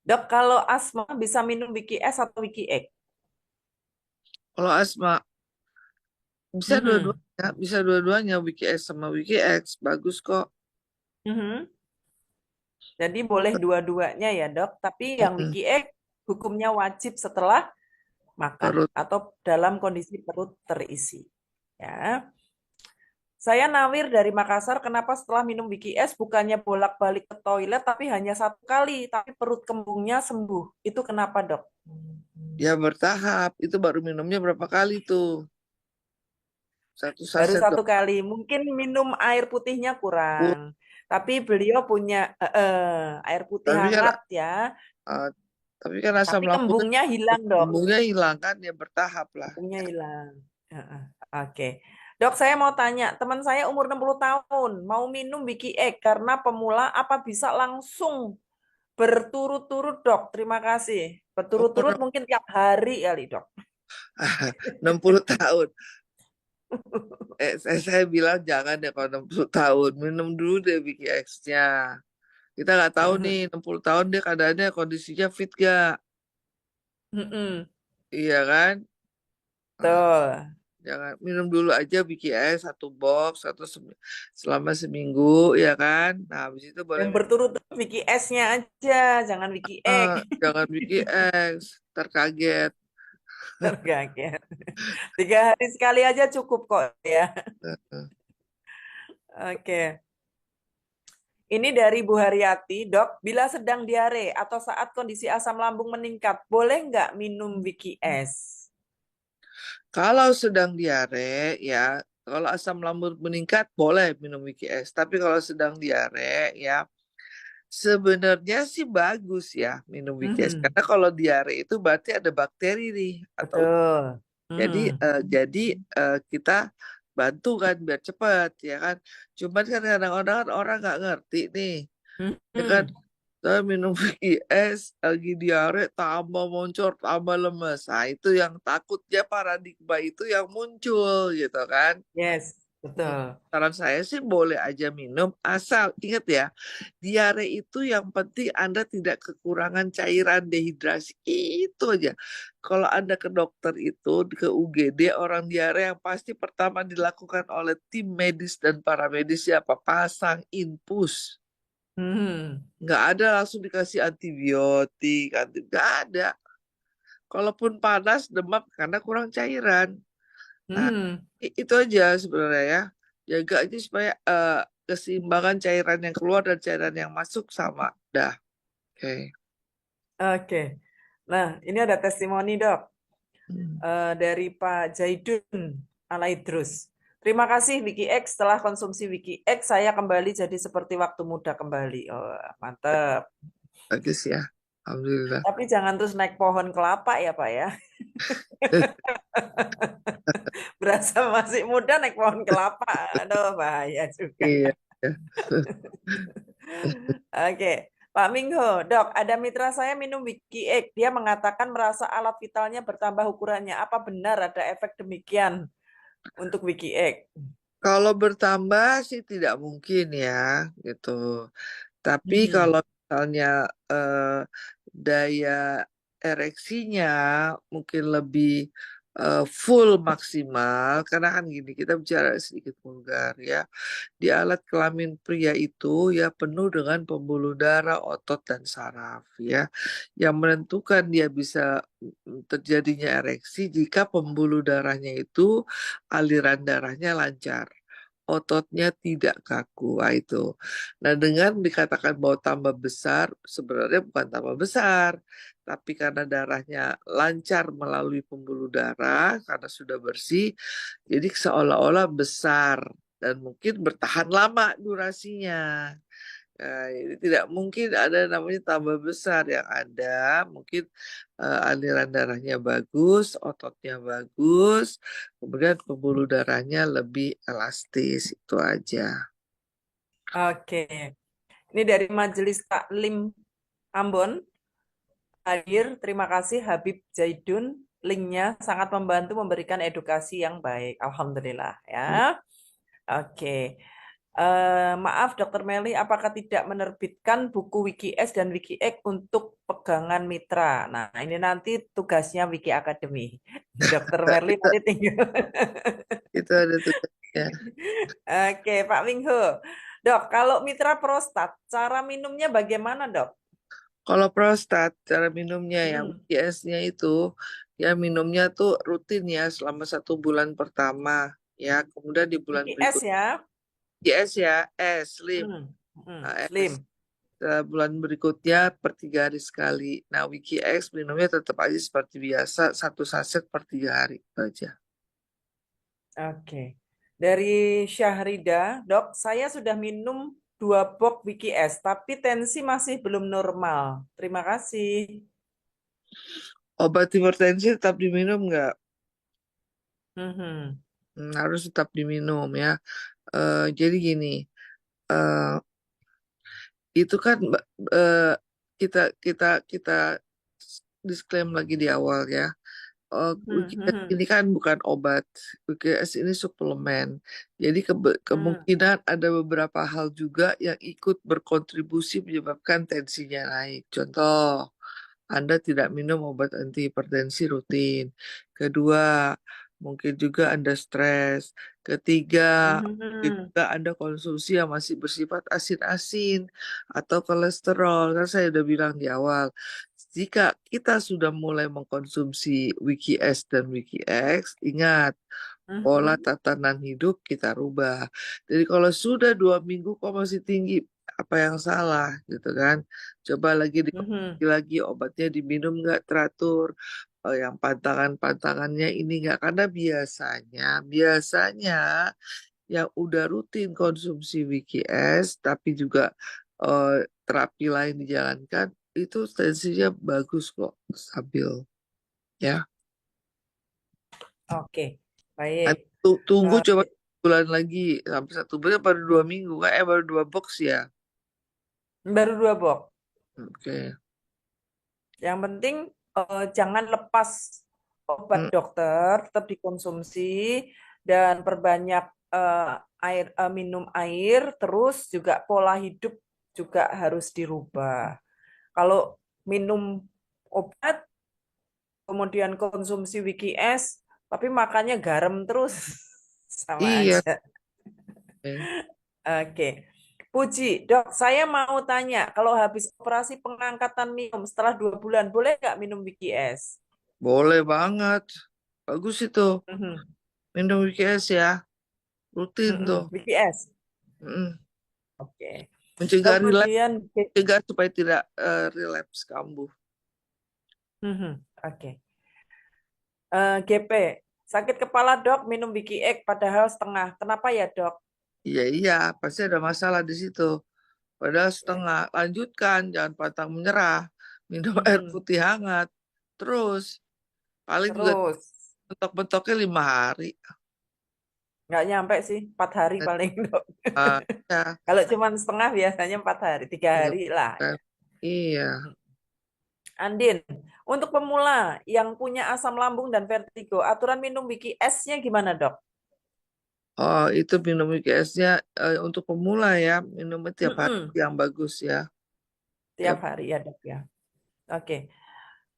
Dok, kalau asma bisa minum Wiki S atau Wiki X? Kalau asma bisa Mhm. dua-duanya, bisa dua-duanya, Wiki S sama Wiki X bagus kok. Mhm. Jadi boleh dua-duanya ya, Dok. Tapi yang Mm-mm. Wiki X hukumnya wajib setelah makan Perut. atau dalam kondisi perut terisi. Ya. Saya Nawir dari Makassar, kenapa setelah minum Wiki S bukannya bolak-balik ke toilet tapi hanya satu kali, tapi perut kembungnya sembuh. Itu kenapa, Dok? Ya bertahap, itu baru minumnya berapa kali tuh? Satu Baru saset satu dong. kali. Mungkin minum air putihnya Bu. kurang. Tapi beliau punya air putih Tapi kan hangat ya. eh, tapi kan asam Tapi lambungnya kembungnya hilang, Dok. lambungnya hilang kan, ya bertahap lah. Kembungnya hilang. Heeh. Oke. Dok, saya mau tanya, teman saya umur 60 tahun, mau minum Wiki Egg karena pemula, apa bisa langsung berturut-turut, Dok? Terima kasih. Umur Berturut-turut mungkin tiap hari kali, Dok. 60 tahun. Saya bilang jangan deh kalau 60 tahun. Minum dulu deh Vicky X-nya. Kita nggak tahu nih 60 tahun dia keadaannya kondisinya fit gak. Mm-mm. Iya kan? Nah, Tuh. jangan minum dulu aja Vicky X satu box atau selama seminggu ya kan. Nah, habis itu boleh Yang minum. berturut-turut Wiki S-nya aja, jangan Wiki Egg. Jangan Vicky X, terkaget. Terkaget. 3 hari sekali aja cukup kok ya. Oke. Ini dari Bu Haryati, Dok. Bila sedang diare atau saat kondisi asam lambung meningkat, boleh nggak minum Wiki S? Kalau sedang diare ya, kalau asam lambung meningkat boleh minum Vicky X. Tapi kalau sedang diare ya, sebenarnya sih bagus ya minum Vicky X. Mhm. Karena kalau diare itu berarti ada bakteri nih atau Betul. jadi Mhm. kita bantu kan biar cepat ya kan. Cuman kan kadang-kadang kan orang nggak ngerti nih, ya kan. Mhm. Saya minum VIS lagi diare tambah moncor tambah lemes. Nah itu yang takutnya paradigma itu yang muncul gitu kan. Yes, betul. Saran saya sih boleh aja minum asal ingat ya, diare itu yang penting Anda tidak kekurangan cairan, dehidrasi itu aja. Kalau Anda ke dokter itu ke UGD orang diare yang pasti pertama dilakukan oleh tim medis dan paramedis siapa? Pasang infus. Mhm. Nggak ada langsung dikasih antibiotik, nggak ada. Kalaupun panas, demam karena kurang cairan. Nah, Mhm. itu aja sebenarnya ya. Jaga aja supaya keseimbangan cairan yang keluar dan cairan yang masuk sama. Dah, oke. Oke. Nah, ini ada testimoni, Dok. Hmm. Dari Pak Jaidun Alaidrus. Terima kasih Wiki X. Setelah konsumsi Wiki X, saya kembali jadi seperti waktu muda kembali. Oh, mantep. Bagus ya. Alhamdulillah. Tapi jangan terus naik pohon kelapa ya, Pak ya. Berasa masih muda naik pohon kelapa. Aduh, bahaya juga. Iya. Oke. Pak Mingho, Dok, ada mitra saya minum Wiki X. Dia mengatakan merasa alat vitalnya bertambah ukurannya. Apa benar ada efek demikian untuk Wiki X? Kalau bertambah sih tidak mungkin ya, gitu. Tapi Mhm. kalau misalnya daya ereksinya mungkin lebih full maksimal, karena kan gini, kita bicara sedikit vulgar ya. Di alat kelamin pria itu ya penuh dengan pembuluh darah, otot dan saraf ya. Yang menentukan dia bisa terjadinya ereksi jika pembuluh darahnya itu aliran darahnya lancar. Ototnya tidak kaku. Nah, itu. Nah, dengan dikatakan bahwa tambah besar, sebenarnya bukan tambah besar, tapi karena darahnya lancar melalui pembuluh darah, karena sudah bersih, jadi seolah-olah besar dan mungkin bertahan lama durasinya. Nah, ini tidak mungkin ada namanya tambah besar, yang ada mungkin aliran darahnya bagus, ototnya bagus, kemudian pembuluh darahnya lebih elastis, itu aja. Oke. Ini dari Majelis Taklim Ambon. Hadir, terima kasih Habib Zaidun. Linknya sangat membantu memberikan edukasi yang baik. Alhamdulillah ya. Oke. Maaf Dokter Meli, apakah tidak menerbitkan buku WikiS dan WikiX untuk pegangan mitra? Nah, ini nanti tugasnya Wiki Academy. Dokter Meli nanti tinggal. Itu ada tugasnya. Oke, Pak Wingho. Dok, kalau mitra prostat, cara minumnya bagaimana, Dok? Kalau prostat, cara minumnya yang Hmm, WikiS-nya itu, ya minumnya tuh rutin ya selama 1 bulan pertama. Ya, kemudian di bulan WikiS berikutnya, ya. WikiS ya, slim. Nah, Slim. bulan berikutnya per 3 hari sekali. Nah, WikiX minumnya tetap aja seperti biasa, 1 saset per 3 hari itu aja. Oke. Dari Syahrida, Dok, saya sudah minum 2 box WikiS, tapi tensi masih belum normal. Terima kasih. Obat hipertensi tetap diminum nggak? Mhm. Harus tetap diminum ya. Jadi gini, eh, itu kan kita kita kita disclaim lagi di awal ya. WikiS Mhm. ini kan bukan obat, WikiS ini suplemen. Jadi Mhm. kemungkinan ada beberapa hal juga yang ikut berkontribusi menyebabkan tensinya naik. Contoh, Anda tidak minum obat antihipertensi rutin. Kedua, mungkin juga Anda stres. Ketiga, mungkin Mhm. juga Anda konsumsi yang masih bersifat asin-asin atau kolesterol. Kan saya udah bilang di awal, jika kita sudah mulai mengkonsumsi WikiS dan WikiX, ingat, pola Mhm. tatanan hidup kita rubah. Jadi kalau sudah 2 minggu kok masih tinggi, apa yang salah gitu kan? Coba lagi Mhm. dikoreksi lagi, obatnya diminum nggak teratur, yang pantangan-pantangannya ini nggak, karena biasanya yang udah rutin konsumsi WikiS tapi juga terapi lain dijalankan, itu tensinya bagus kok, stabil ya. Oke, baik. Tunggu Eh, coba bulan lagi, sampai 1 bulan baru 2 minggu kan, baru 2 box ya. baru 2 box. Oke. Yang penting jangan lepas obat Hmm, dokter, tetap dikonsumsi dan perbanyak eh, minum air, terus juga pola hidup juga harus dirubah. Kalau minum obat, kemudian konsumsi WikiS, tapi makannya garam terus, sama iya. aja. Oke. Oke. Puji, dok, saya mau tanya, kalau habis operasi pengangkatan minum setelah 2 bulan, boleh nggak minum WikiS? Boleh banget, bagus itu, Mhm. minum WKS ya, rutin tuh. WikiS. Mm. Oke. Mencegah relapse, Kemudian, mencegah supaya tidak relapse kambuh. mhm, oke. GP, sakit kepala dok, minum WikiX padahal setengah. Kenapa ya dok? Iya, iya, pasti ada masalah di situ. Padahal Oke. setengah, lanjutkan, jangan pantang menyerah. Minum air Mhm. putih hangat. Terus, paling juga Terus, bentok-bentoknya 5 hari. nggak nyampe sih, 4 hari paling dok. Ah, ya, Kalau cuma setengah biasanya 4 hari, 3 iya, hari lah. kan? Iya. Andin, untuk pemula yang punya asam lambung dan vertigo, aturan minum Wiki S-nya gimana, Dok? Oh, itu minum WKS-nya untuk pemula ya, minumnya tiap hari Mm-mm. yang bagus ya. Tiap Tiap hari ya, Dok ya. Oke.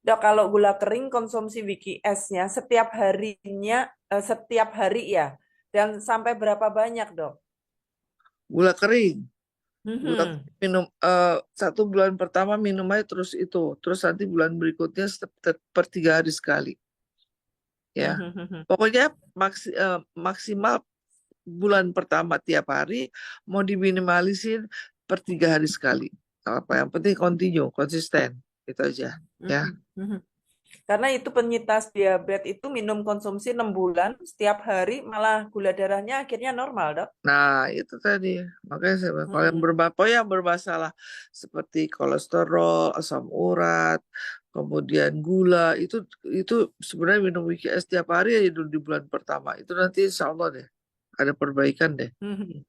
Dok, kalau gula kering konsumsi Wiki S-nya setiap harinya, setiap hari ya, dan sampai berapa banyak, Dok? Gula kering. Gula Mhm. minum 1 bulan pertama minum aja terus itu. Terus nanti bulan berikutnya per 3 hari sekali. Ya. Mhm. Pokoknya maksimal bulan pertama tiap hari, mau diminimalisin per 3 hari sekali. Apa yang penting continue, konsisten. Itu aja. Ya. Mhm. Mhm. Karena itu penyintas diabetes itu minum konsumsi 6 bulan, setiap hari malah gula darahnya akhirnya normal, Dok. Nah, itu tadi. Makanya saya bilang, kalau Mhm. yang bermasalah seperti kolesterol, asam urat, kemudian gula, itu sebenarnya minum WKS setiap hari aja dulu di bulan pertama. Itu nanti insya Allah deh, ada perbaikan deh. Mhm.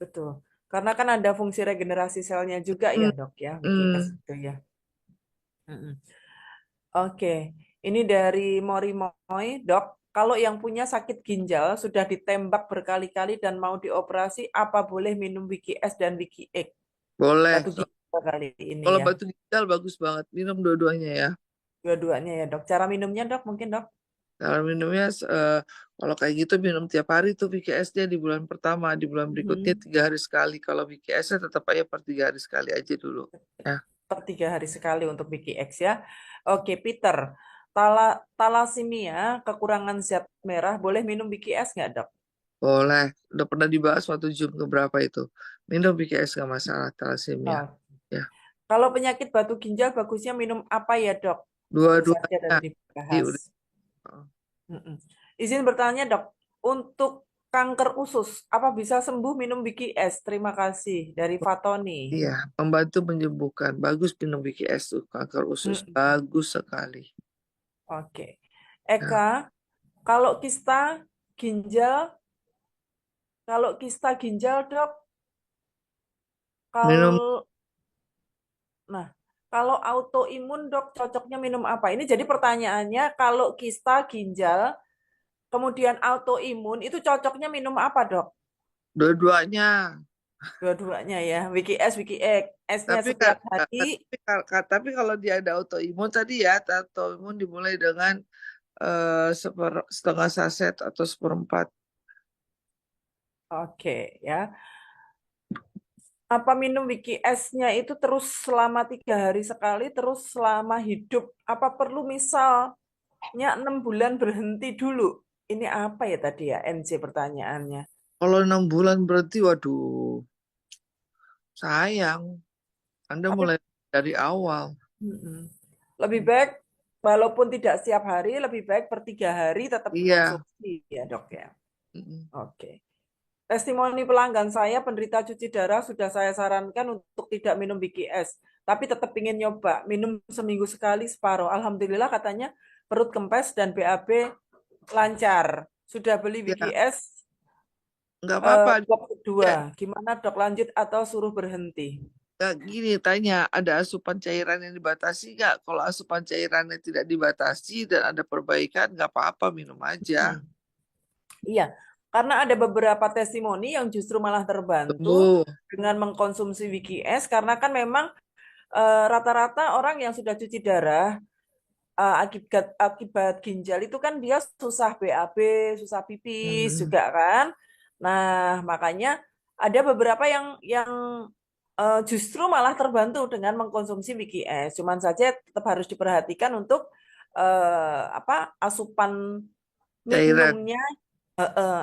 Betul. Karena kan ada fungsi regenerasi selnya juga ya, Hmm, Dok ya, Wiki S hmm. itu ya. Mhm. Oke, ini dari Mori Moy, Dok. Kalau yang punya sakit ginjal sudah ditembak berkali-kali dan mau dioperasi, apa boleh minum Wiki S dan Wiki X? Boleh. Batu ginjal kali ini Kalau ya. batu ginjal bagus banget. Minum dua-duanya ya. Dua-duanya ya, Dok. Cara minumnya, Dok, mungkin, Dok? Kalau minumnya, kalau kayak gitu minum tiap hari tuh VKS-nya di bulan pertama, di bulan berikutnya Mhm. 3 hari sekali. Kalau VKS-nya tetap aja per 3 hari sekali aja dulu. Ya, Per 3 hari sekali untuk Wiki X ya. Oke, Peter. Talasemia, kekurangan zat merah, boleh minum Wiki S nggak, Dok? boleh. Udah pernah dibahas waktu Zoom keberapa itu. Minum VKS nggak masalah, thalassemia. Oh. Ya, Kalau penyakit batu ginjal, bagusnya minum apa ya, Dok? Baru saja dua-duanya. tadi Jadi dibahas. udah. Oh, Mm-mm. Izin bertanya, Dok. Untuk kanker usus, apa bisa sembuh minum Wiki S? Terima kasih. Dari Fatoni. iya, membantu menyembuhkan. Bagus minum VKS tuh, kanker usus. Mm-mm. Bagus sekali. Oke. Ya, Eka, kalau kista ginjal, Dok, minum kalau nah, kalau autoimun, Dok, cocoknya minum apa? Ini jadi pertanyaannya, kalau kista ginjal, kemudian autoimun, itu cocoknya minum apa, Dok? dua-duanya. Dua-duanya ya, Wiki S, Wiki X. S-nya Tapi setiap hari. tapi kalau dia ada autoimun tadi ya, autoimun dimulai dengan setengah saset atau seperempat. Oke, ya. Apa minum Wiki S-nya itu terus selama 3 hari sekali, terus selama hidup? Apa perlu misalnya 6 bulan berhenti dulu? Ini apa ya tadi ya, NC pertanyaannya. Kalau 6 bulan berarti, waduh, sayang. Anda Tapi mulai dari awal. mm-mm. Lebih baik, walaupun tidak setiap hari, lebih baik per 3 hari tetap Iya. dikonsumsi ya, Dok ya. Mm-mm. Oke. Testimoni pelanggan saya penderita cuci darah sudah saya sarankan untuk tidak minum BKS, tapi tetap ingin nyoba minum seminggu sekali separuh. Alhamdulillah katanya perut kempes dan BAB lancar. Sudah beli Ya, BKS nggak apa-apa. blok Ya, kedua. Gimana, Dok, lanjut atau suruh berhenti? nggak gini, tanya, ada asupan cairan yang dibatasi nggak? Kalau asupan cairannya tidak dibatasi dan ada perbaikan, nggak apa-apa, minum aja. Hmm. Iya, karena ada beberapa testimoni yang justru malah terbantu Tunggu. dengan mengkonsumsi WKS karena kan memang rata-rata orang yang sudah cuci darah akibat ginjal itu kan dia susah BAB, susah pipis Hmm. juga kan. Nah, makanya ada beberapa yang justru malah terbantu dengan mengkonsumsi WKS. Cuman saja tetap harus diperhatikan untuk apa asupan Cairan. minumnya,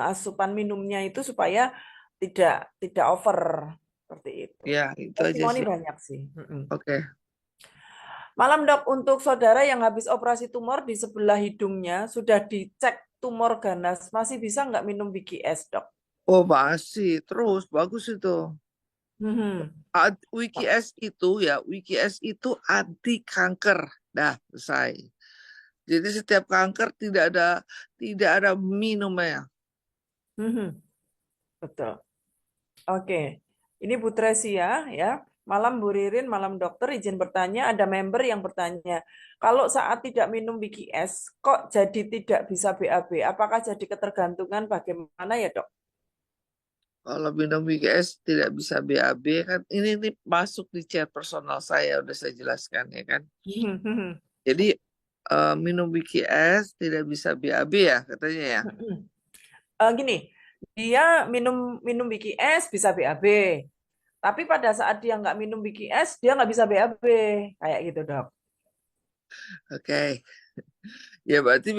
asupan minumnya itu supaya tidak tidak over seperti itu. Ya, itu aja Testimoni sih. banyak sih. Mm-mm. Oke. Malam, Dok, untuk saudara yang habis operasi tumor di sebelah hidungnya, sudah dicek tumor ganas, masih bisa nggak minum BKS, Dok? Oh, masih. Terus, bagus itu. Mhm. WKS itu ya, WKS itu anti kanker. Dah, selesai. Jadi setiap kanker tidak ada minumnya. Mhm. Betul. Oke. Ini Bu Tresia ya. Malam Bu Ririn, malam dokter, izin bertanya, ada member yang bertanya, kalau saat tidak minum BKS, kok jadi tidak bisa BAB? Apakah jadi ketergantungan bagaimana ya, Dok? Kalau minum WKS tidak bisa BAB kan, ini masuk di chat personal saya, udah saya jelaskan ya kan. Jadi minum Wiki S tidak bisa BAB ya katanya ya. Gini, dia minum minum Wiki S bisa BAB, tapi pada saat dia nggak minum Wiki S, dia nggak bisa BAB, kayak gitu dok. Oke. Ya berarti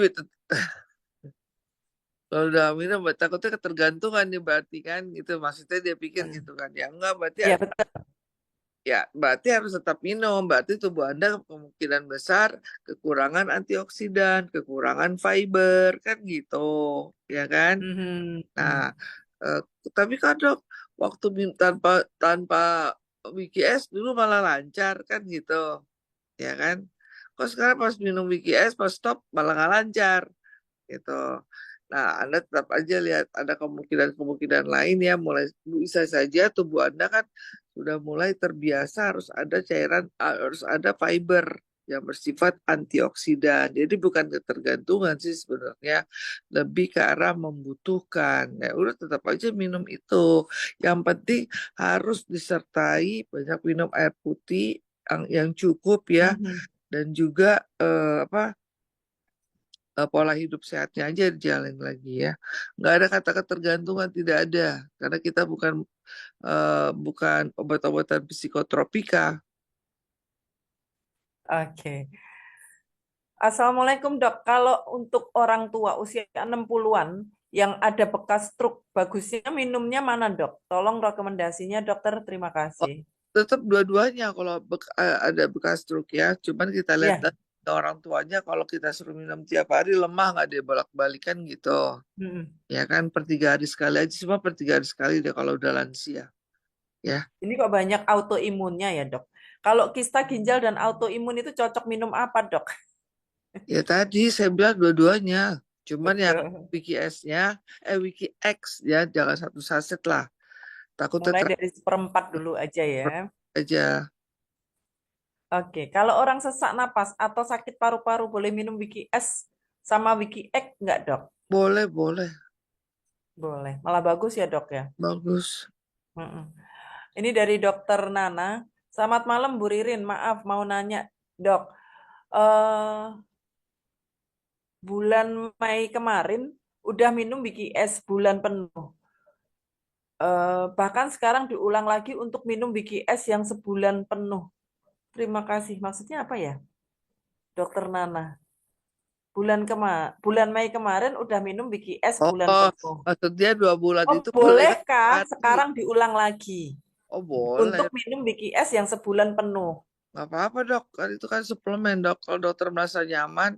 kalau udah minum takutnya ketergantungan nih berarti kan gitu. Maksudnya dia pikir gitu kan. Ya enggak berarti Iya betul. ya berarti harus tetap minum. Berarti tubuh Anda kemungkinan besar kekurangan antioksidan, kekurangan fiber kan gitu. Ya kan? Nah, eh, tapi kan dok waktu tanpa tanpa WKS dulu malah lancar kan gitu. Ya kan? Kok sekarang pas minum WKS pas stop malah nggak lancar gitu. Nah, Anda tetap aja lihat ada kemungkinan-kemungkinan lain ya, mulai bisa saja tubuh Anda kan sudah mulai terbiasa harus ada cairan, harus ada fiber yang bersifat antioksidan. Jadi bukan ketergantungan sih sebenarnya, lebih ke arah membutuhkan. Ya udah tetap aja minum itu. Yang penting harus disertai banyak minum air putih yang cukup ya, dan juga apa pola hidup sehatnya aja dijalin lagi ya. Nggak ada kata ketergantungan, tidak ada. Karena kita bukan obat-obatan psikotropika. Oke. Assalamualaikum dok. Kalau untuk orang tua usia 60-an yang ada bekas stroke, bagusnya minumnya mana dok? Tolong rekomendasinya dokter, terima Oh, kasih. tetap dua-duanya kalau ada bekas stroke ya. Cuman kita lihat Ya. orang tuanya kalau kita suruh minum tiap hari lemah nggak dia bolak-balikan gitu. Ya kan per 3 hari sekali aja, cuma per 3 hari sekali deh kalau udah lansia. Ya. Ini kok banyak autoimunnya ya dok. Kalau kista ginjal dan autoimun itu cocok minum apa dok? Ya tadi saya bilang dua-duanya. Cuman yang Betul. Wiki S-nya, Wiki X ya, jangan satu saset lah. Takutnya Mulai dari seperempat dulu aja ya. aja. Oke, kalau orang sesak napas atau sakit paru-paru boleh minum Wiki S sama Wiki X nggak dok? Boleh, boleh. Boleh, malah bagus ya dok ya. Bagus. Mm-mm. Ini dari dokter Nana. Selamat malam Bu Ririn, maaf mau nanya dok. eh Bulan Mei kemarin udah minum Wiki S bulan penuh. Bahkan sekarang diulang lagi untuk minum Wiki S yang sebulan penuh. Terima kasih. Maksudnya apa ya, dokter Nana? Bulan Mei kemarin udah minum Wiki S bulan Oh, penuh. maksudnya 2 bulan Oh, itu boleh bolehkah hari. sekarang diulang lagi Oh, boleh. untuk minum Wiki S yang sebulan penuh? Nggak apa-apa, dok. Kan itu kan suplemen, dok. Kalau dokter merasa nyaman,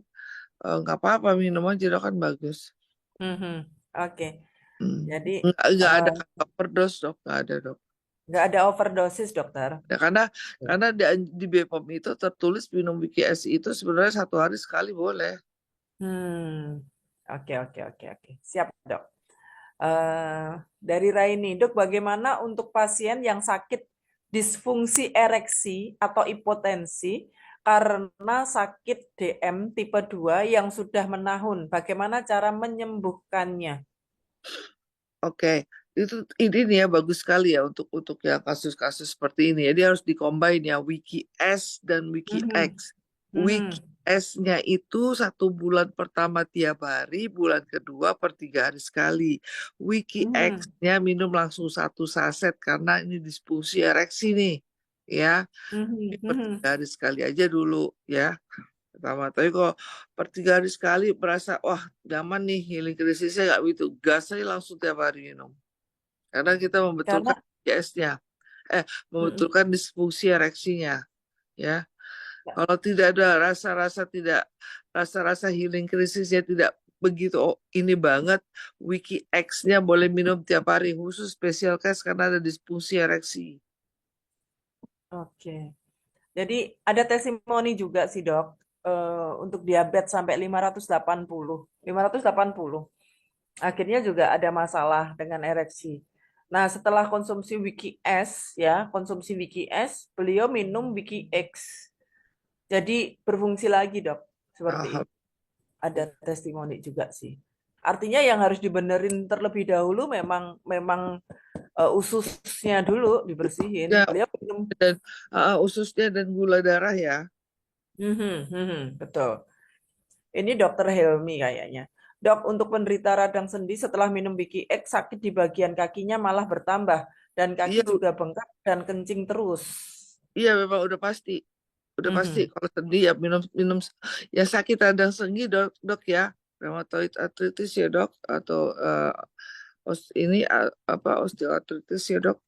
nggak apa-apa. Minum aja, dok. Kan bagus. Oke. Hmm. Jadi Nggak eh, ada overdose, dok. Nggak ada, dok. nggak ada overdosis, dokter. Ya, karena di BPOM itu tertulis minum Wiki S itu sebenarnya 1 hari sekali boleh. Oke, oke, oke, oke. Siap, dok. Dari Raini, dok, bagaimana untuk pasien yang sakit disfungsi ereksi atau hipotensi karena sakit DM tipe 2 yang sudah menahun? Bagaimana cara menyembuhkannya? Oke, ini nih ya bagus sekali ya untuk yang kasus-kasus seperti ini. Jadi harus dikombin ya Wiki S dan Wiki X. Wiki S-nya itu 1 bulan pertama tiap hari, bulan kedua per 3 hari sekali. Wiki X-nya minum langsung 1 saset karena ini disfungsi ereksi nih, ya. Ini per 3 hari sekali aja dulu ya. Pertama, tapi kalau per 3 hari sekali merasa wah nyaman nih healing krisisnya nggak begitu gas aja langsung tiap hari minum karena kita Karena membetulkan IS-nya membetulkan disfungsi ereksinya ya. Kalau tidak ada rasa-rasa healing krisisnya tidak begitu ini banget, Wiki X-nya boleh minum tiap hari khusus special case karena ada disfungsi ereksi. Oke. Jadi ada testimoni juga sih dok, untuk diabetes sampai 580. 580. Akhirnya juga ada masalah dengan ereksi. Nah setelah konsumsi Wiki S, ya konsumsi Wiki S, beliau minum Wiki X. Jadi berfungsi lagi dok, seperti itu. Ada testimoni juga sih. Artinya yang harus dibenerin terlebih dahulu memang ususnya dulu dibersihin. Ya, Beliau minum dan ususnya dan gula darah ya. Betul. Ini Dokter Helmi kayaknya. Dok, untuk penderita radang sendi setelah minum Wiki X sakit di bagian kakinya malah bertambah dan Iya, kaki juga bengkak dan kencing terus. iya memang udah pasti Mhm. kalau sendi ya minum minum ya sakit radang sendi dok dok ya, rheumatoid arthritis ya dok, atau ini apa osteoartritis ya dok,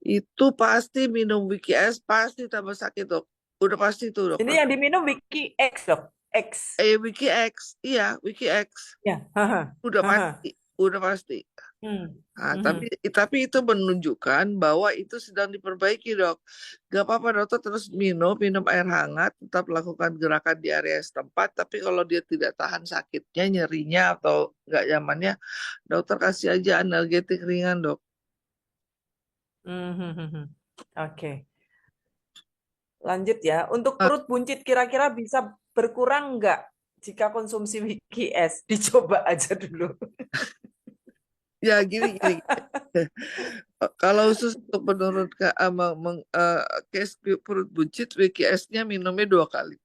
itu pasti minum Wiki S pasti tambah sakit dok, udah pasti itu dok. Ini yang diminum Wiki X, Dok. X. Wiki X, iya Wiki X, Ya. Haha. udah Haha. pasti, udah pasti. Hmm. Nah, Mhm. tapi itu menunjukkan bahwa itu sedang diperbaiki dok. Gak apa-apa dokter terus minum air hangat, tetap lakukan gerakan di area setempat. Tapi kalau dia tidak tahan sakitnya, nyerinya atau nggak nyamannya, dokter kasih aja analgetik ringan dok. Mhm. Oke. Lanjut ya. Untuk Ah, perut buncit kira-kira bisa berkurang nggak jika konsumsi Wiki S? Dicoba aja dulu. ya gini. Kalau khusus untuk menurunkan case perut buncit, WKS-nya minumnya 2 kali.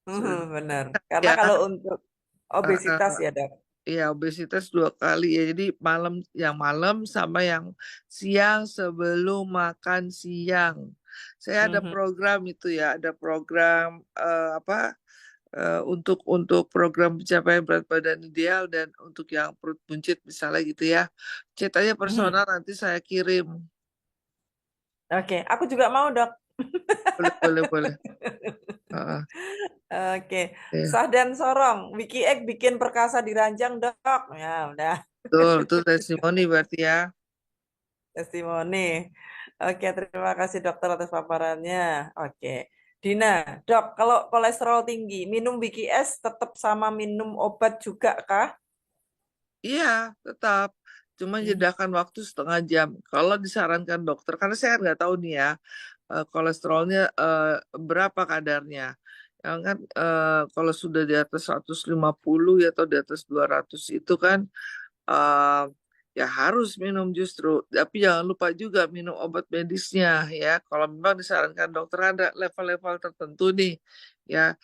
Benar. Karena Ya, kalau untuk obesitas ya, Dok. iya, obesitas 2 kali ya. Jadi malam sama yang siang sebelum makan siang. Saya ada Mhm. program itu ya, ada program apa untuk program pencapaian berat badan ideal dan untuk yang perut buncit misalnya gitu ya. Ceritanya Mhm. personal nanti saya kirim. Oke, aku juga mau, Dok. Boleh, boleh, boleh. Heeh, Oke, ya. sah dan sorong. Wiki X bikin perkasa diranjang, Dok. Ya, udah. Betul, itu testimoni berarti ya. Testimoni. Oke, terima kasih dokter atas paparannya. Oke. Dina, dok, kalau kolesterol tinggi, minum Wiki S tetap sama minum obat juga kah? Iya, tetap. Cuma Mhm. jedakan waktu 1/2 jam. Kalau disarankan dokter, karena saya nggak tahu nih ya, kolesterolnya berapa kadarnya. Yang kan kalau sudah di atas 150 ya atau di atas 200 itu kan eh, ya harus minum justru. Tapi jangan lupa juga minum obat medisnya ya. Kalau memang disarankan dokter ada level-level tertentu nih ya.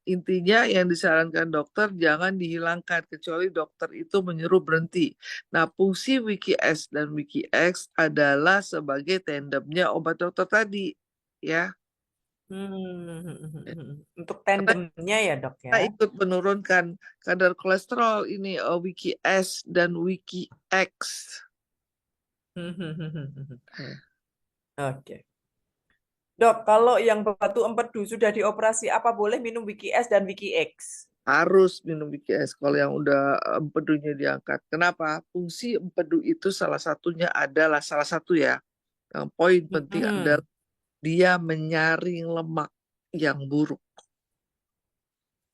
Intinya yang disarankan dokter jangan dihilangkan kecuali dokter itu menyuruh berhenti. Nah, fungsi Wiki S dan Wiki X adalah sebagai tandemnya obat dokter tadi ya. Untuk Karena tandemnya ya dok kita ya. ikut menurunkan kadar kolesterol ini Wiki S dan Wiki X. Oke. Dok, kalau yang batu empedu sudah dioperasi, apa boleh minum Wiki S dan Wiki X? Harus minum BKS kalau yang udah empedunya diangkat. Kenapa? Fungsi empedu itu salah satunya adalah salah satu ya. Yang poin penting adalah dia menyaring lemak yang buruk.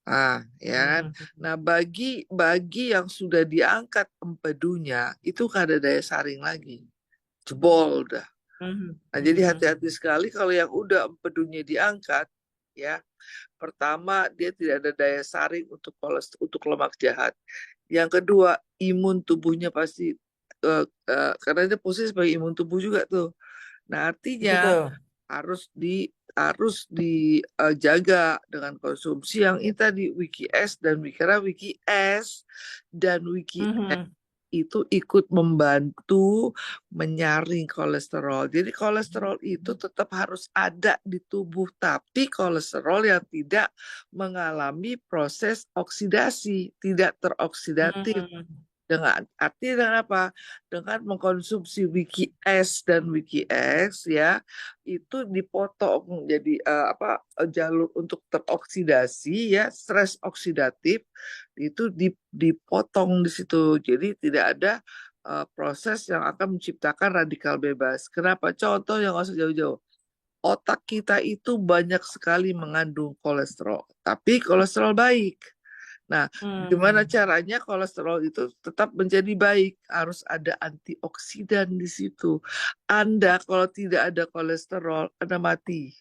Ah, ya kan? Nah, bagi yang sudah diangkat empedunya itu kan ada daya saring lagi. Jebol udah. Nah, jadi hati-hati sekali kalau yang udah empedunya diangkat ya. Pertama, dia tidak ada daya saring untuk lemak jahat. Yang kedua, imun tubuhnya pasti karena dia posisi sebagai imun tubuh juga tuh. Nah, artinya Betul. harus dijaga dengan konsumsi yang itu tadi Wiki S dan Wiki S dan Wiki itu ikut membantu menyaring kolesterol. Jadi kolesterol itu tetap harus ada di tubuh, tapi kolesterol yang tidak mengalami proses oksidasi, tidak teroksidatif. Dengan artinya apa? Dengan mengkonsumsi Wiki S dan Wiki X ya, itu dipotong menjadi jalur untuk teroksidasi ya, stres oksidatif itu dipotong di situ. Jadi tidak ada proses yang akan menciptakan radikal bebas. Kenapa? Contoh yang nggak usah jauh-jauh. Otak kita itu banyak sekali mengandung kolesterol, tapi kolesterol baik. Nah, gimana caranya kolesterol itu tetap menjadi baik? Harus ada antioksidan di situ. Anda kalau tidak ada kolesterol, Anda mati.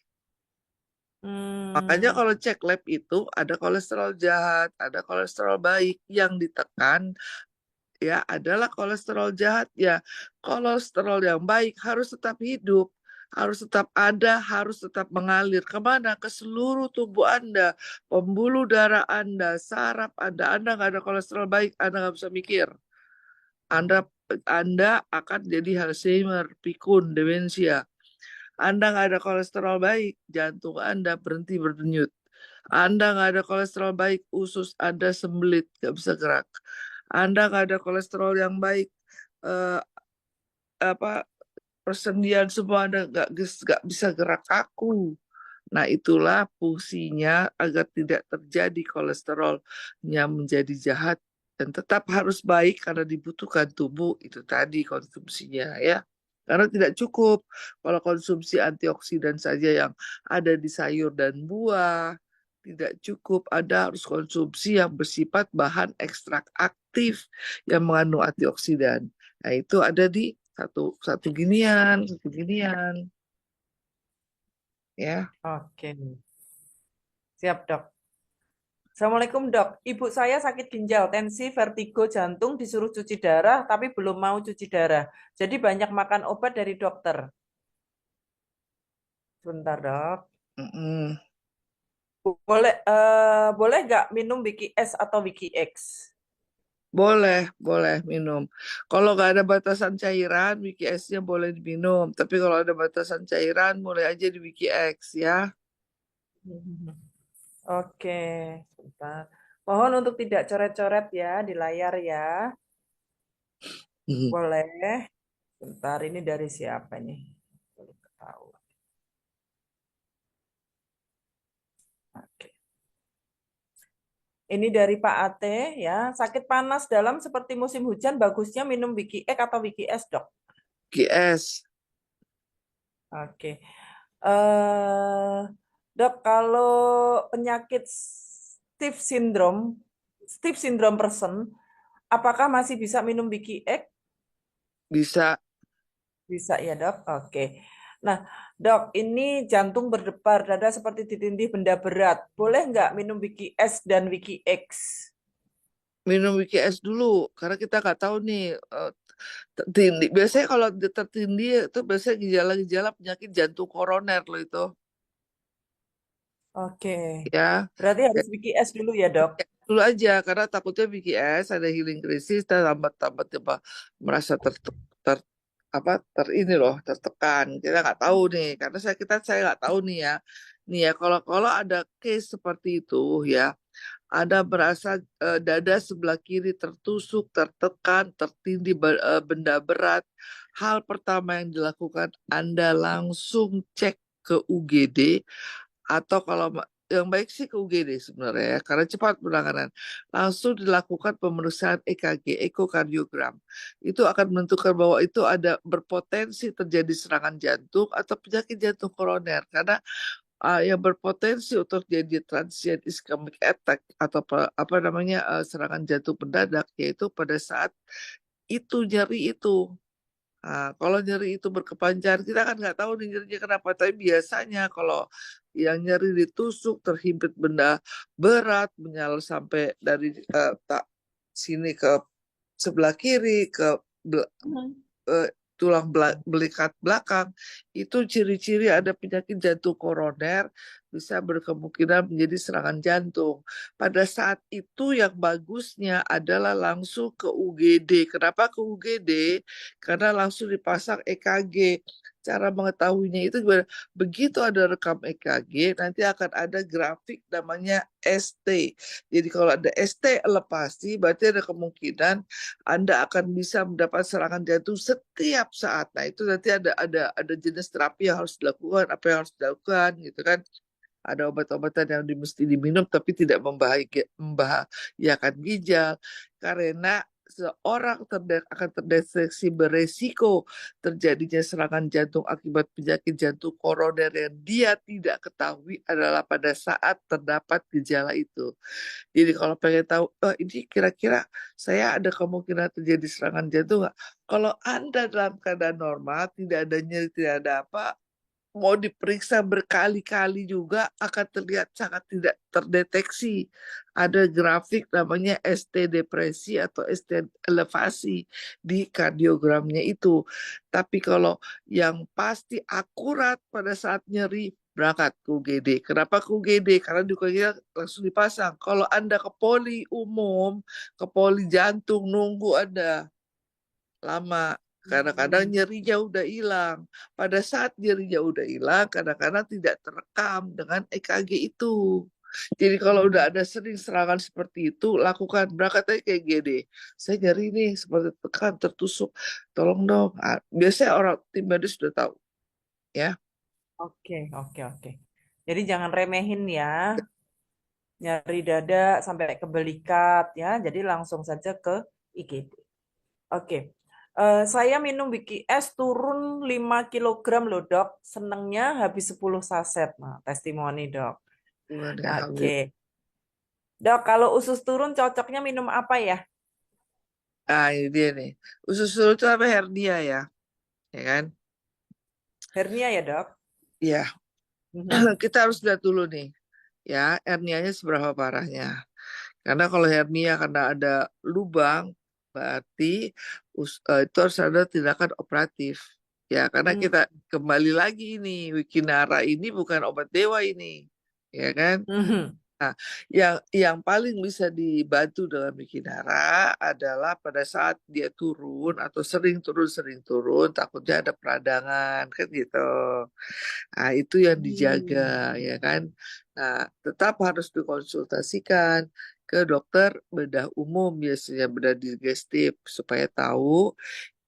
Makanya kalau cek lab itu ada kolesterol jahat, ada kolesterol baik yang ditekan ya adalah kolesterol jahat ya. Kolesterol yang baik harus tetap hidup. harus tetap ada, harus tetap mengalir. Kemana? Ke seluruh tubuh Anda, pembuluh darah Anda, saraf Anda nggak ada kolesterol baik, Anda nggak bisa mikir. Anda akan jadi Alzheimer, pikun, demensia. Anda nggak ada kolesterol baik, jantung Anda berhenti berdenyut. Anda nggak ada kolesterol baik, usus Anda sembelit, nggak bisa gerak. Anda nggak ada kolesterol yang baik, eh, apa persendian semua Anda nggak bisa gerak kaku. Nah, itulah fungsinya agar tidak terjadi kolesterolnya menjadi jahat dan tetap harus baik karena dibutuhkan tubuh itu tadi konsumsinya ya. Karena tidak cukup kalau konsumsi antioksidan saja yang ada di sayur dan buah. Tidak cukup, ada harus konsumsi yang bersifat bahan ekstrak aktif yang mengandung antioksidan. Nah, itu ada di satu ginian ya. Oke, siap dok. Assalamualaikum dok, ibu saya sakit ginjal, tensi, vertigo, jantung, disuruh cuci darah, tapi belum mau cuci darah. Jadi banyak makan obat dari dokter. Sebentar dok. Mm-mm. Boleh nggak minum Wiki S atau Wiki X? Boleh minum. Kalau nggak ada batasan cairan, Wiki S-nya boleh diminum. Tapi kalau ada batasan cairan, mulai aja di Wiki X ya. Oke, sebentar. Mohon untuk tidak coret-coret ya di layar ya. Boleh. Sebentar, ini dari siapa nih? Boleh ketahuan. Oke. Ini dari Pak Ate ya. Sakit panas dalam seperti musim hujan, bagusnya minum Wiki X atau Wiki S, dok? Wiki S. Oke. Dok, kalau penyakit Steve syndrome person, apakah masih bisa minum Wiki X? Bisa. Bisa ya, dok. Oke. Nah, dok, ini jantung berdebar, dada seperti ditindih benda berat. Boleh nggak minum Wiki S dan Wiki X? Minum Wiki S dulu. Karena kita nggak tahu nih. Tertindih. Biasanya kalau tertindih itu biasanya gejala-gejala penyakit jantung koroner loh itu. Oke. Ya. Berarti harus Wiki S dulu ya, dok? Dulu aja karena takutnya BKS ada healing krisis dan tambah tiba merasa ini loh tertekan, kita nggak tahu nih karena saya nggak tahu nih ya kalau ada case seperti itu ya, ada merasa dada sebelah kiri tertusuk, tertekan, tertindih benda berat. Hal pertama yang dilakukan Anda langsung cek ke UGD, atau kalau yang baik sih ke UGD sebenarnya ya, karena cepat penanganan. Langsung dilakukan pemeriksaan EKG, ekokardiogram. Itu akan menentukan bahwa itu ada berpotensi terjadi serangan jantung atau penyakit jantung koroner. Karena yang berpotensi untuk jadi transient ischemic attack atau apa namanya serangan jantung mendadak, yaitu pada saat itu nyeri itu. Nah, kalau nyeri itu berkepanjangan, kita kan nggak tahu nih nyerinya kenapa. Tapi biasanya kalau yang nyeri ditusuk, terhimpit benda berat, menyala sampai dari tak sini ke sebelah kiri, ke eh, tulang belikat belakang, itu ciri-ciri ada penyakit jantung koroner, bisa berkemungkinan menjadi serangan jantung. Pada saat itu yang bagusnya adalah langsung ke UGD. Kenapa ke UGD? Karena langsung dipasang EKG. Cara mengetahuinya itu begitu ada rekam EKG, nanti akan ada grafik namanya ST. Jadi kalau ada ST elevasi, berarti ada kemungkinan Anda akan bisa mendapat serangan jantung setiap saat. Nah, itu nanti ada jenis terapi yang harus dilakukan, apa yang harus dilakukan gitu kan. Ada obat-obatan yang mesti diminum tapi tidak membahayakan ginjal, karena seorang akan terdeteksi beresiko terjadinya serangan jantung akibat penyakit jantung koroner yang dia tidak ketahui adalah pada saat terdapat gejala itu. Jadi kalau pengen tahu, oh ini kira-kira saya ada kemungkinan terjadi serangan jantung nggak? Kalau Anda dalam keadaan normal, tidak ada nyeri, tidak ada apa, mau diperiksa berkali-kali juga akan terlihat sangat tidak terdeteksi. Ada grafik namanya ST depresi atau ST elevasi di kardiogramnya itu. Tapi kalau yang pasti akurat pada saat nyeri, berangkat ke UGD. Kenapa ke UGD? Karena di UGD langsung dipasang. Kalau Anda ke poli umum, ke poli jantung, nunggu Anda lama. Kadang-kadang nyerinya udah hilang. Pada saat nyerinya udah hilang, kadang-kadang tidak terekam dengan EKG itu. Jadi kalau udah ada sering serangan seperti itu, lakukan berangkat aja kayak gini. Saya nyeri nih, seperti tekan, tertusuk. Tolong dong. Biasanya orang tim medis sudah tahu, ya. Oke, oke, oke. Jadi jangan remehin ya, nyari dada sampai ke belikat ya. Jadi langsung saja ke IGD. Oke. Saya minum Wiki S turun 5 kilogram loh dok. Senengnya habis 10 saset. Nah, testimoni dok. Tuhan, ya, alhamdulillah. Oke. Dok, kalau usus turun cocoknya minum apa ya? Ini dia nih. Usus turun itu apa hernia ya? Ya kan? Hernia ya dok? Iya. Mhm. Kita harus lihat dulu nih. Ya, hernianya seberapa parahnya. Karena kalau hernia karena ada lubang, berarti itu harus ada tindakan operatif. Ya, karena Hmm. kita kembali lagi ini, Wikinara ini bukan obat dewa ini. Ya kan? Mhm. Nah, yang paling bisa dibantu dalam Wikinara adalah pada saat dia turun atau sering turun, takutnya ada peradangan, kan gitu. Nah, itu yang dijaga, ya kan? Nah, tetap harus dikonsultasikan ke dokter bedah umum, biasanya bedah digestif, supaya tahu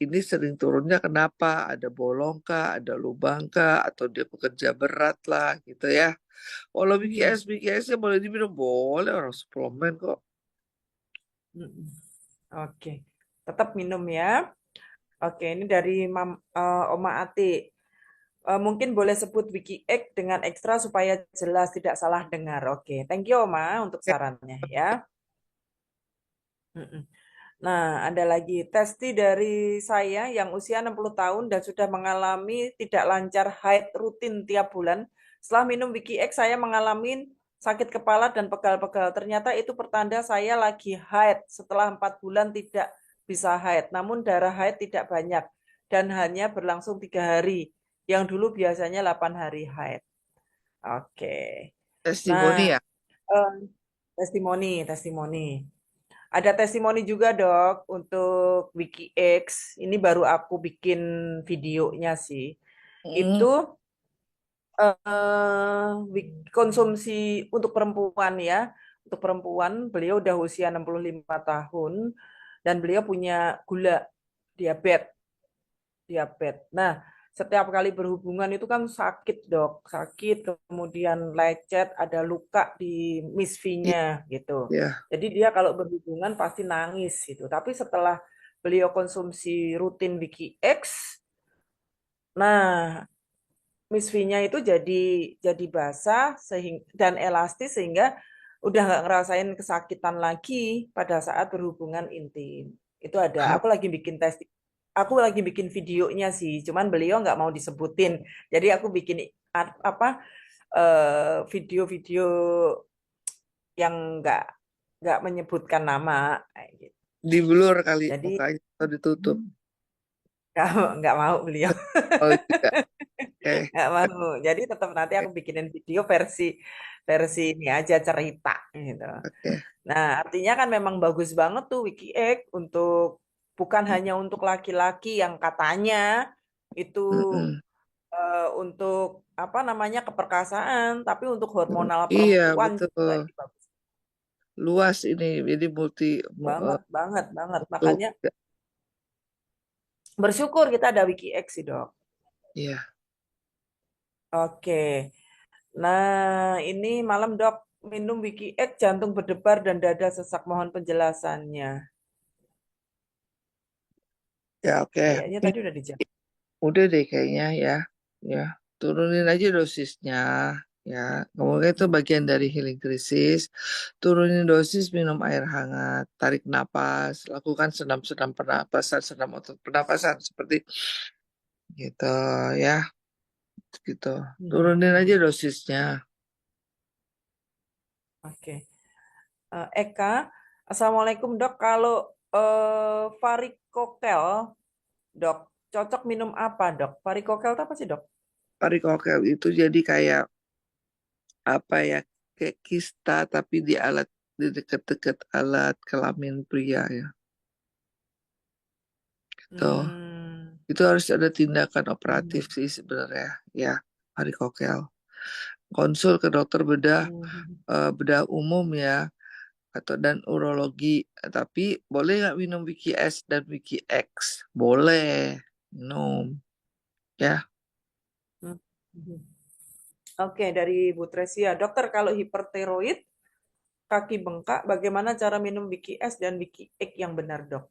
ini sering turunnya kenapa, ada bolong kah, ada lubang kah, atau dia bekerja berat lah, gitu ya. Kalau Mhm. BKS-nya boleh diminum, boleh, orang suplemen kok. Mhm. Oke. Tetap minum ya. Oke, ini dari Oma Ati. Mungkin boleh sebut Wiki X dengan ekstra supaya jelas tidak salah dengar. Oke, thank you Oma untuk sarannya ya. Mm-mm. Nah, ada lagi testi dari saya yang usia 60 tahun dan sudah mengalami tidak lancar haid rutin tiap bulan. Setelah minum Wiki X, saya mengalami sakit kepala dan pegal-pegal. Ternyata itu pertanda saya lagi haid. Setelah 4 bulan tidak bisa haid. Namun darah haid tidak banyak dan hanya berlangsung 3 hari. Yang dulu biasanya 8 hari haid. Oke. Testimoni Nah, ya. eh, testimoni. Ada testimoni juga dok untuk WikiX. Ini baru aku bikin videonya sih. Hmm, Itu konsumsi untuk perempuan ya. Untuk perempuan beliau udah usia 65 tahun dan beliau punya gula diabetes. Nah, setiap kali berhubungan itu kan sakit dok, sakit kemudian lecet, ada luka di iya, misfinya gitu. iya. Jadi dia kalau berhubungan pasti nangis gitu. Tapi setelah beliau konsumsi rutin Wiki X, nah misfinya itu jadi basah dan elastis sehingga udah nggak ngerasain kesakitan lagi pada saat berhubungan intim. Itu ada. Aku lagi bikin videonya sih, cuman beliau nggak mau disebutin. Jadi aku bikin apa video-video yang nggak menyebutkan nama kayak gitu. Di blur kali Jadi mukanya atau ditutup. nggak mau beliau. Oh, juga. Oke. Nggak mau. Jadi tetap nanti aku bikinin video versi versi ini aja cerita gitu. Oke. Nah, artinya kan memang bagus banget tuh WikiX untuk bukan hanya untuk laki-laki yang katanya itu Mm-mm. untuk apa namanya keperkasaan, tapi untuk hormonal Iya, perempuan juga betul. ini bagus Luas ini, jadi banget, banget, banget. untuk, Makanya bersyukur kita ada WikiX sih, Dok. ya, Oke. Nah, ini malam Dok minum Wiki X jantung berdebar dan dada sesak. Mohon penjelasannya. ya oke. Kayaknya tadi udah dijawab. Udah deh kayaknya ya, ya. Turunin aja dosisnya, ya. Kemudian itu bagian dari healing krisis. Turunin dosis, minum air hangat, tarik napas, lakukan senam-senam pernapasan, senam otot pernapasan seperti gitu ya. gitu. Turunin aja dosisnya. Oke. Eka, Assalamualaikum dok. Kalau varikokel, dok, cocok minum apa dok? Varikokel itu apa sih dok? Varikokel itu jadi kayak apa ya, kayak kista tapi di deket-deket alat kelamin pria ya. Gitu. Hmm. Itu harus ada tindakan operatif Hmm. sih sebenarnya ya, varikokel. Konsul ke dokter bedah, Hmm. bedah umum ya, atau dan urologi. Tapi boleh nggak minum Wiki S dan Wiki X? Boleh minum ya. Hmm. Oke, dari Bu Tresia. Dokter, kalau hipertiroid, kaki bengkak, bagaimana cara minum Wiki S dan Wiki X yang benar, dok?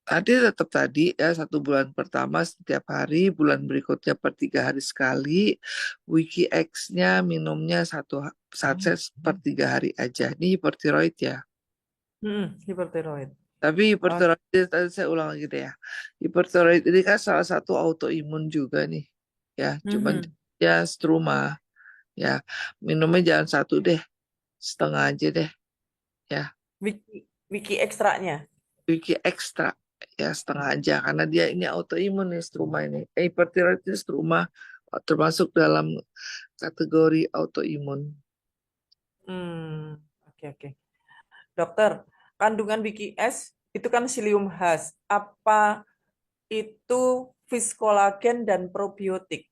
Tetap tadi ya, 1 bulan pertama setiap hari, bulan berikutnya per 3 hari sekali. Wiki X-nya minumnya satu satset per 3 hari aja. Ini hipertiroid ya. Hipertiroid. Tapi Oke. hipertiroid tadi saya ulang lagi deh ya. Hipertiroid ini kan salah satu autoimun juga nih. Ya, cuman Mhm. ya struma ya. Minumnya jangan satu deh, setengah aja deh ya. Wiki ekstraknya. Wiki ekstra ya, setengah aja karena dia ini autoimun nih struma ini. Hipertiroid ini struma termasuk dalam kategori autoimun. Hmm, oke oke. Dokter, kandungan Wiki S itu kan psyllium Husk. Apa itu fiskolagen dan probiotik?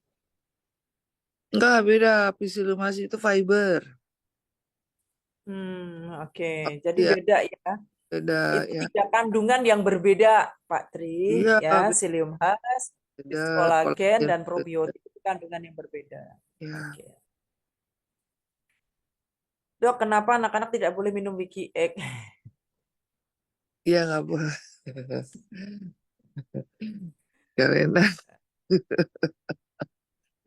Enggak, beda. Pisilumas itu fiber. Oke. Oh, Jadi iya, beda ya. beda Itu ya. 3 kandungan yang berbeda, Pak Tri. Iya, Ya, psyllium Husk, beda fiskolagen, kolagen. dan probiotik itu kandungan yang berbeda. Ya, Oke. Dok, kenapa anak-anak tidak boleh minum Wiki X? iya nggak boleh. Karena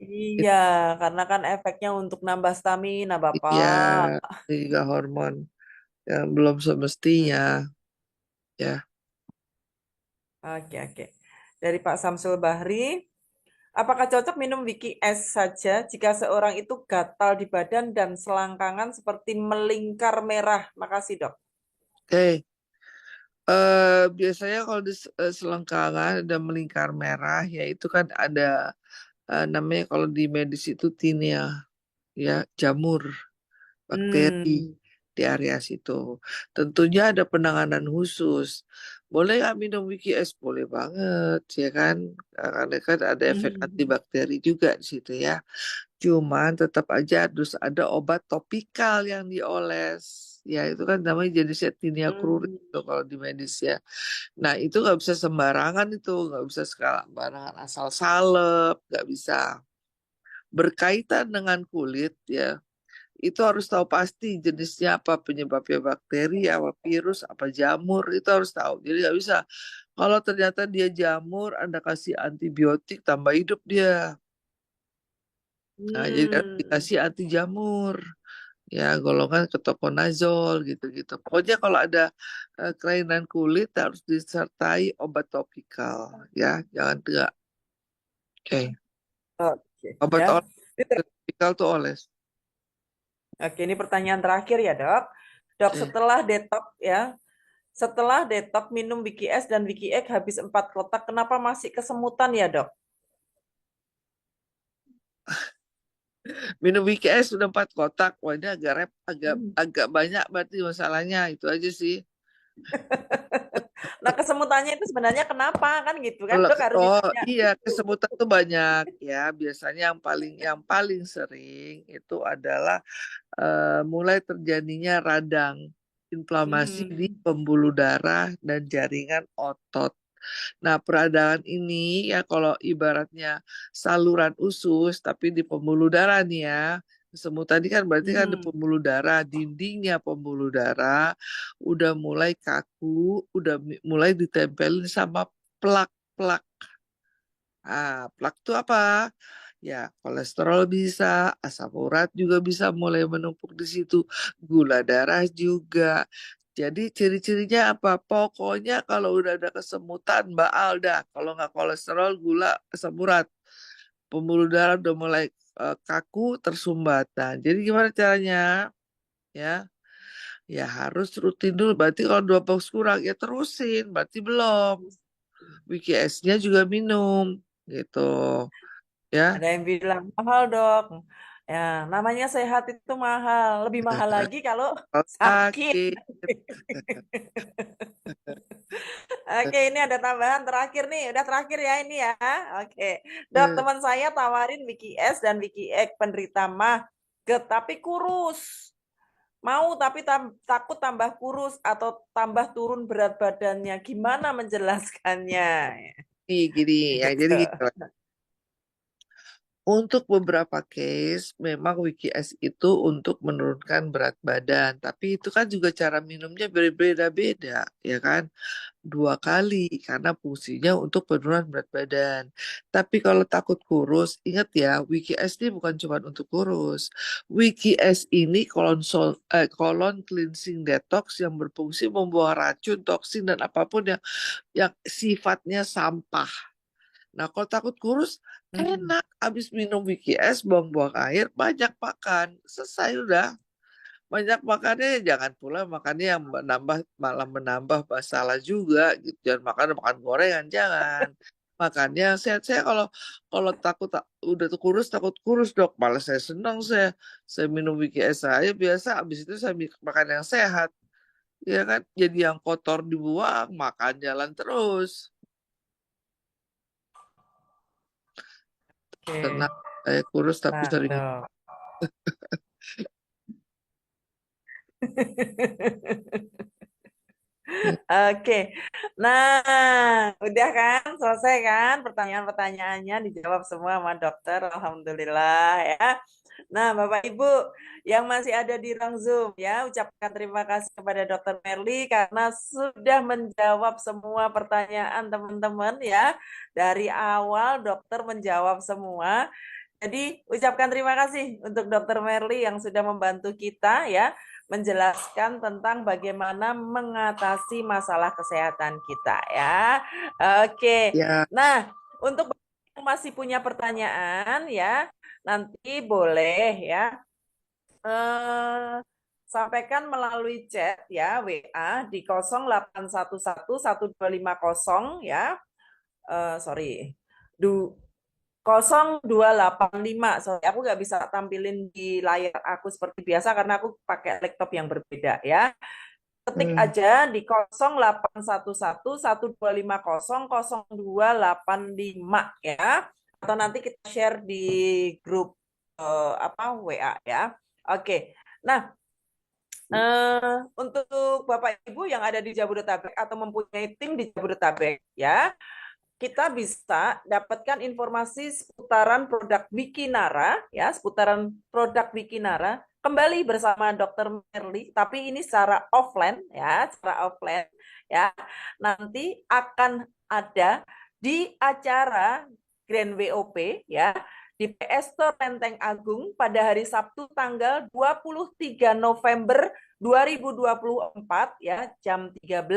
Iya, karena kan efeknya untuk nambah stamina, iya, Bapak. ini juga hormon yang belum semestinya ya. Oke, oke. Dari Pak Samsul Bahri, apakah cocok minum Wiki S saja jika seorang itu gatal di badan dan selangkangan seperti melingkar merah? Makasih, Dok. Oke, biasanya kalau di selengkangan ada melingkar merah, ya itu kan ada namanya kalau di medis itu tinea, ya jamur bakteri Hmm. di area situ. Tentunya ada penanganan khusus. Boleh nggak minum Wiki S? Boleh banget, ya kan? Karena kan ada efek Hmm. antibakteri juga di situ ya. Cuman tetap aja harus ada obat topikal yang dioles. Ya itu kan namanya jenisnya tinea cruris Hmm. itu kalau di medis ya. Nah itu nggak bisa sembarangan, itu nggak bisa sembarangan asal salep, nggak bisa. Berkaitan dengan kulit ya, itu harus tahu pasti jenisnya apa, penyebabnya bakteri, apa virus, apa jamur, itu harus tahu. Jadi nggak bisa. Kalau ternyata dia jamur, Anda kasih antibiotik, tambah hidup dia. Nah, jadi harus Hmm. dikasih anti jamur. Ya, golongan ketoconazole gitu-gitu. Pokoknya kalau ada kelainan kulit harus disertai obat topikal. Ya, jangan enggak. Oke. Oke, Obat ya. topikal tuh oles. Oke, ini pertanyaan terakhir ya, Dok. Dok, Oke. setelah detox ya, setelah detox minum Wiki S dan Wiki X habis 4 kotak, kenapa masih kesemutan ya, Dok? Minum WKS sudah 4 kotak. Wah, ini agak Hmm. agak banyak berarti masalahnya. Itu aja sih. Nah, kesemutannya itu sebenarnya kenapa kan gitu kan? Kalau Dok harus oh ditanya iya, dulu. kesemutan tuh banyak ya. Biasanya yang paling sering itu adalah mulai terjadinya radang, inflamasi di Hmm. pembuluh darah dan jaringan otot. Nah, peradangan ini ya kalau ibaratnya saluran usus tapi di pembuluh darah nih ya. Semut tadi kan berarti kan di Hmm. pembuluh darah, dindingnya pembuluh darah udah mulai kaku, udah mulai ditempelin sama plak-plak. Ah, plak itu apa? Ya, kolesterol bisa, asam urat juga bisa mulai menumpuk di situ, gula darah juga. Jadi ciri-cirinya apa? Pokoknya kalau udah ada kesemutan, Mbak Alda, kalau nggak kolesterol, gula, asam urat, pembuluh darah udah mulai kaku, tersumbat. Nah, jadi gimana caranya? Ya, ya harus rutin dulu. Berarti kalau 2 box kurang ya terusin. Berarti belum. WKS-nya juga minum, gitu. Ya, Ada yang bilang mahal dok. Ya, namanya sehat itu mahal. Lebih mahal lagi kalau sakit. sakit. Oke, ini ada tambahan terakhir nih. Udah terakhir ya ini ya. Oke. Dok, Eh, teman saya tawarin Wiki S dan Wiki X penderita mah tapi kurus. Mau tapi takut tambah kurus atau tambah turun berat badannya. Gimana menjelaskannya? gini, ya Gitu. jadi gitu. Untuk beberapa case, memang WKS itu untuk menurunkan berat badan. Tapi itu kan juga cara minumnya berbeda-beda, ya kan? 2 kali, karena fungsinya untuk penurunan berat badan. Tapi kalau takut kurus, ingat ya, WKS ini bukan cuma untuk kurus. WKS ini colon cleansing detox yang berfungsi membuang racun, toksin, dan apapun yang sifatnya sampah. Nah, kalau takut kurus, Hmm. enak. Habis minum WKS, buang-buang air, banyak makan. Selesai udah. Banyak makannya, jangan pula makannya yang malah menambah masalah juga. Gitu. Jangan makan gorengan, jangan. Makannya yang sehat. Saya kalau kalau udah tuh kurus, takut kurus dok. Malah saya senang saya minum WKS saya biasa. Habis itu saya makan yang sehat. Ya kan, jadi yang kotor dibuang, makan jalan terus. Oke. Tenang, saya kurus tapi Nah, sering. dok. Oke, nah udah kan selesai kan pertanyaan-pertanyaannya dijawab semua sama dokter, alhamdulillah ya. Nah Bapak Ibu yang masih ada di ruang Zoom ya, ucapkan terima kasih kepada Dokter Merly karena sudah menjawab semua pertanyaan teman-teman ya. Dari awal dokter menjawab semua. Jadi ucapkan terima kasih untuk Dokter Merly yang sudah membantu kita ya menjelaskan tentang bagaimana mengatasi masalah kesehatan kita ya. Oke. Ya, Nah, untuk yang masih punya pertanyaan ya, nanti boleh ya sampaikan melalui chat ya WA di 0811 1250 ya. Sorry. 0285. Sorry, aku nggak bisa tampilin di layar aku seperti biasa karena aku pakai laptop yang berbeda ya. Ketik hmm, aja di 0811 1250 0285 ya. Atau nanti kita share di grup WA ya. Oke. Nah, untuk Bapak Ibu yang ada di Jabodetabek atau mempunyai tim di Jabodetabek ya, kita bisa dapatkan informasi seputaran produk Wikinara ya, seputaran produk Wikinara kembali bersama Dr. Merly, tapi ini secara offline ya, secara offline ya. Nanti akan ada di acara Grand WOP ya di PS Store Lenteng Agung pada hari Sabtu tanggal 23 November 2024 ya jam 13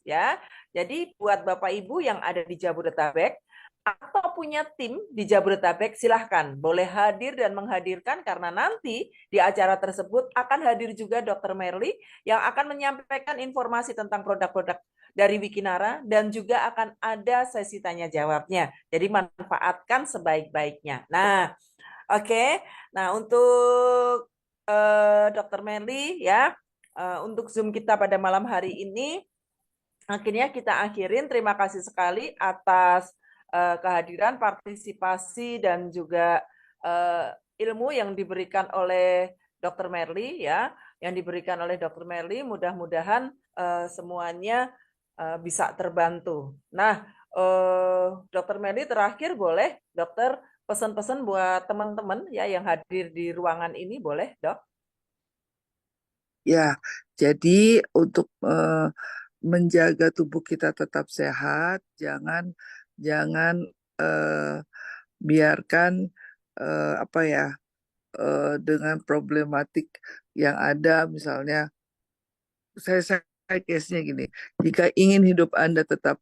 ya. Jadi buat Bapak Ibu yang ada di Jabodetabek atau punya tim di Jabodetabek silahkan boleh hadir dan menghadirkan karena nanti di acara tersebut akan hadir juga Dr. Merly yang akan menyampaikan informasi tentang produk-produk dari Wikinara dan juga akan ada sesi tanya jawabnya. Jadi manfaatkan sebaik-baiknya. Nah, oke. Nah, untuk Dr. Merly ya, untuk Zoom kita pada malam hari ini akhirnya kita akhirin. Terima kasih sekali atas kehadiran, partisipasi dan juga ilmu yang diberikan oleh Dr. Merly ya, yang diberikan oleh Dr. Merly. Mudah-mudahan semuanya bisa terbantu. Nah, Dr. Merly terakhir boleh Dokter pesan-pesan buat teman-teman ya yang hadir di ruangan ini boleh, Dok? ya. Jadi untuk menjaga tubuh kita tetap sehat, jangan jangan eh, biarkan apa ya dengan problematik yang ada, misalnya saya case-nya gini, jika ingin hidup Anda tetap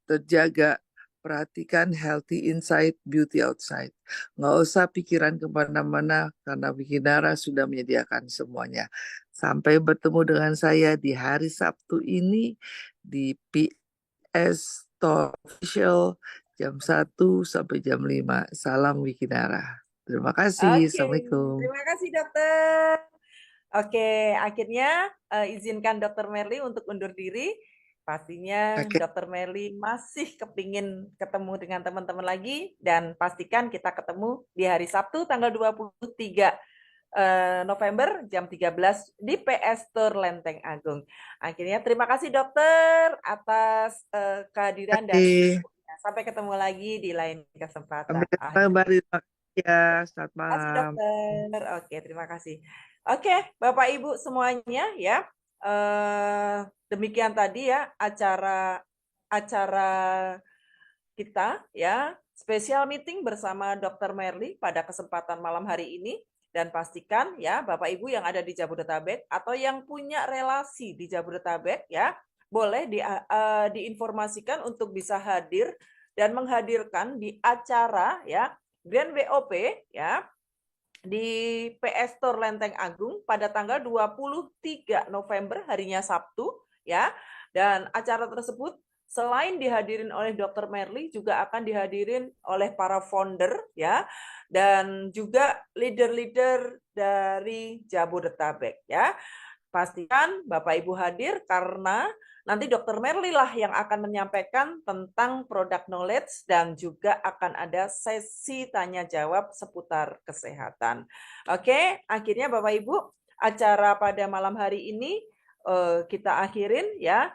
terjaga, Perhatikan healthy inside, beauty outside. Nggak usah pikiran kemana-mana karena Wikinara sudah menyediakan semuanya. Sampai bertemu dengan saya di hari Sabtu ini di PS Store Official jam 1 sampai jam 5. Salam Wikinara. Terima kasih. Oke, Assalamualaikum. terima kasih dokter. Oke, akhirnya izinkan Dokter Merly untuk undur diri. Pastinya Oke. Dokter Merly masih kepingin ketemu dengan teman-teman lagi dan pastikan kita ketemu di hari Sabtu tanggal 23 November jam 13 di PS Store Lenteng Agung. Akhirnya terima kasih dokter atas kehadiran dan Oke. infonya. Sampai ketemu lagi di lain kesempatan. Sampai jumpa. Terima kasih ya. Selamat Terima kasih malam. dokter. Oke, terima kasih. Oke, Bapak Ibu semuanya ya. Demikian tadi ya acara kita ya, spesial meeting bersama Dr. Merly pada kesempatan malam hari ini. Dan pastikan ya Bapak Ibu yang ada di Jabodetabek atau yang punya relasi di Jabodetabek ya, boleh diinformasikan untuk bisa hadir dan menghadirkan di acara ya Grand BOP ya di PS Store Lenteng Agung pada tanggal 23 November harinya Sabtu ya. Dan acara tersebut selain dihadirin oleh Dr. Merly juga akan dihadirin oleh para founder ya dan juga leader-leader dari Jabodetabek ya. Pastikan Bapak Ibu hadir karena nanti Dr. Merly lah yang akan menyampaikan tentang product knowledge dan juga akan ada sesi tanya jawab seputar kesehatan. Oke, akhirnya Bapak Ibu, acara pada malam hari ini kita akhirin ya.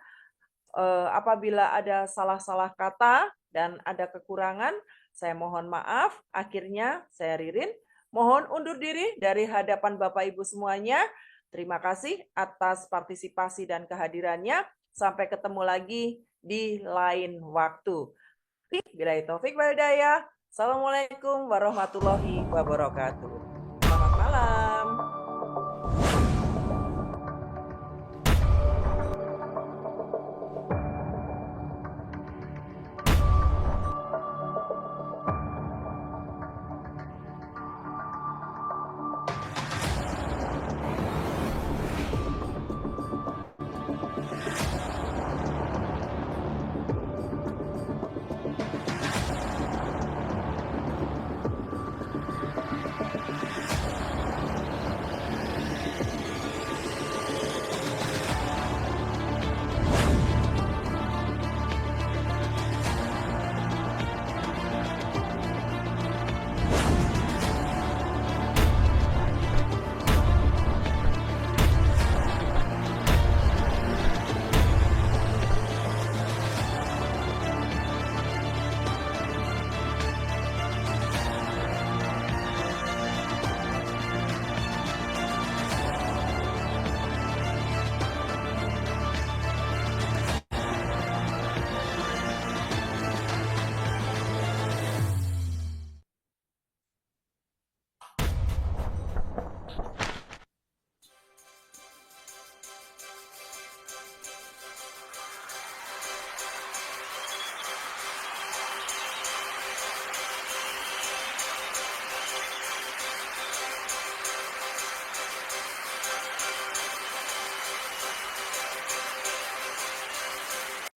Apabila ada salah-salah kata dan ada kekurangan, saya mohon maaf. Akhirnya saya Ririn, mohon undur diri dari hadapan Bapak Ibu semuanya. Terima kasih atas partisipasi dan kehadirannya. Sampai ketemu lagi di lain waktu. Billahi taufik wal hidayah. Assalamualaikum warahmatullahi wabarakatuh.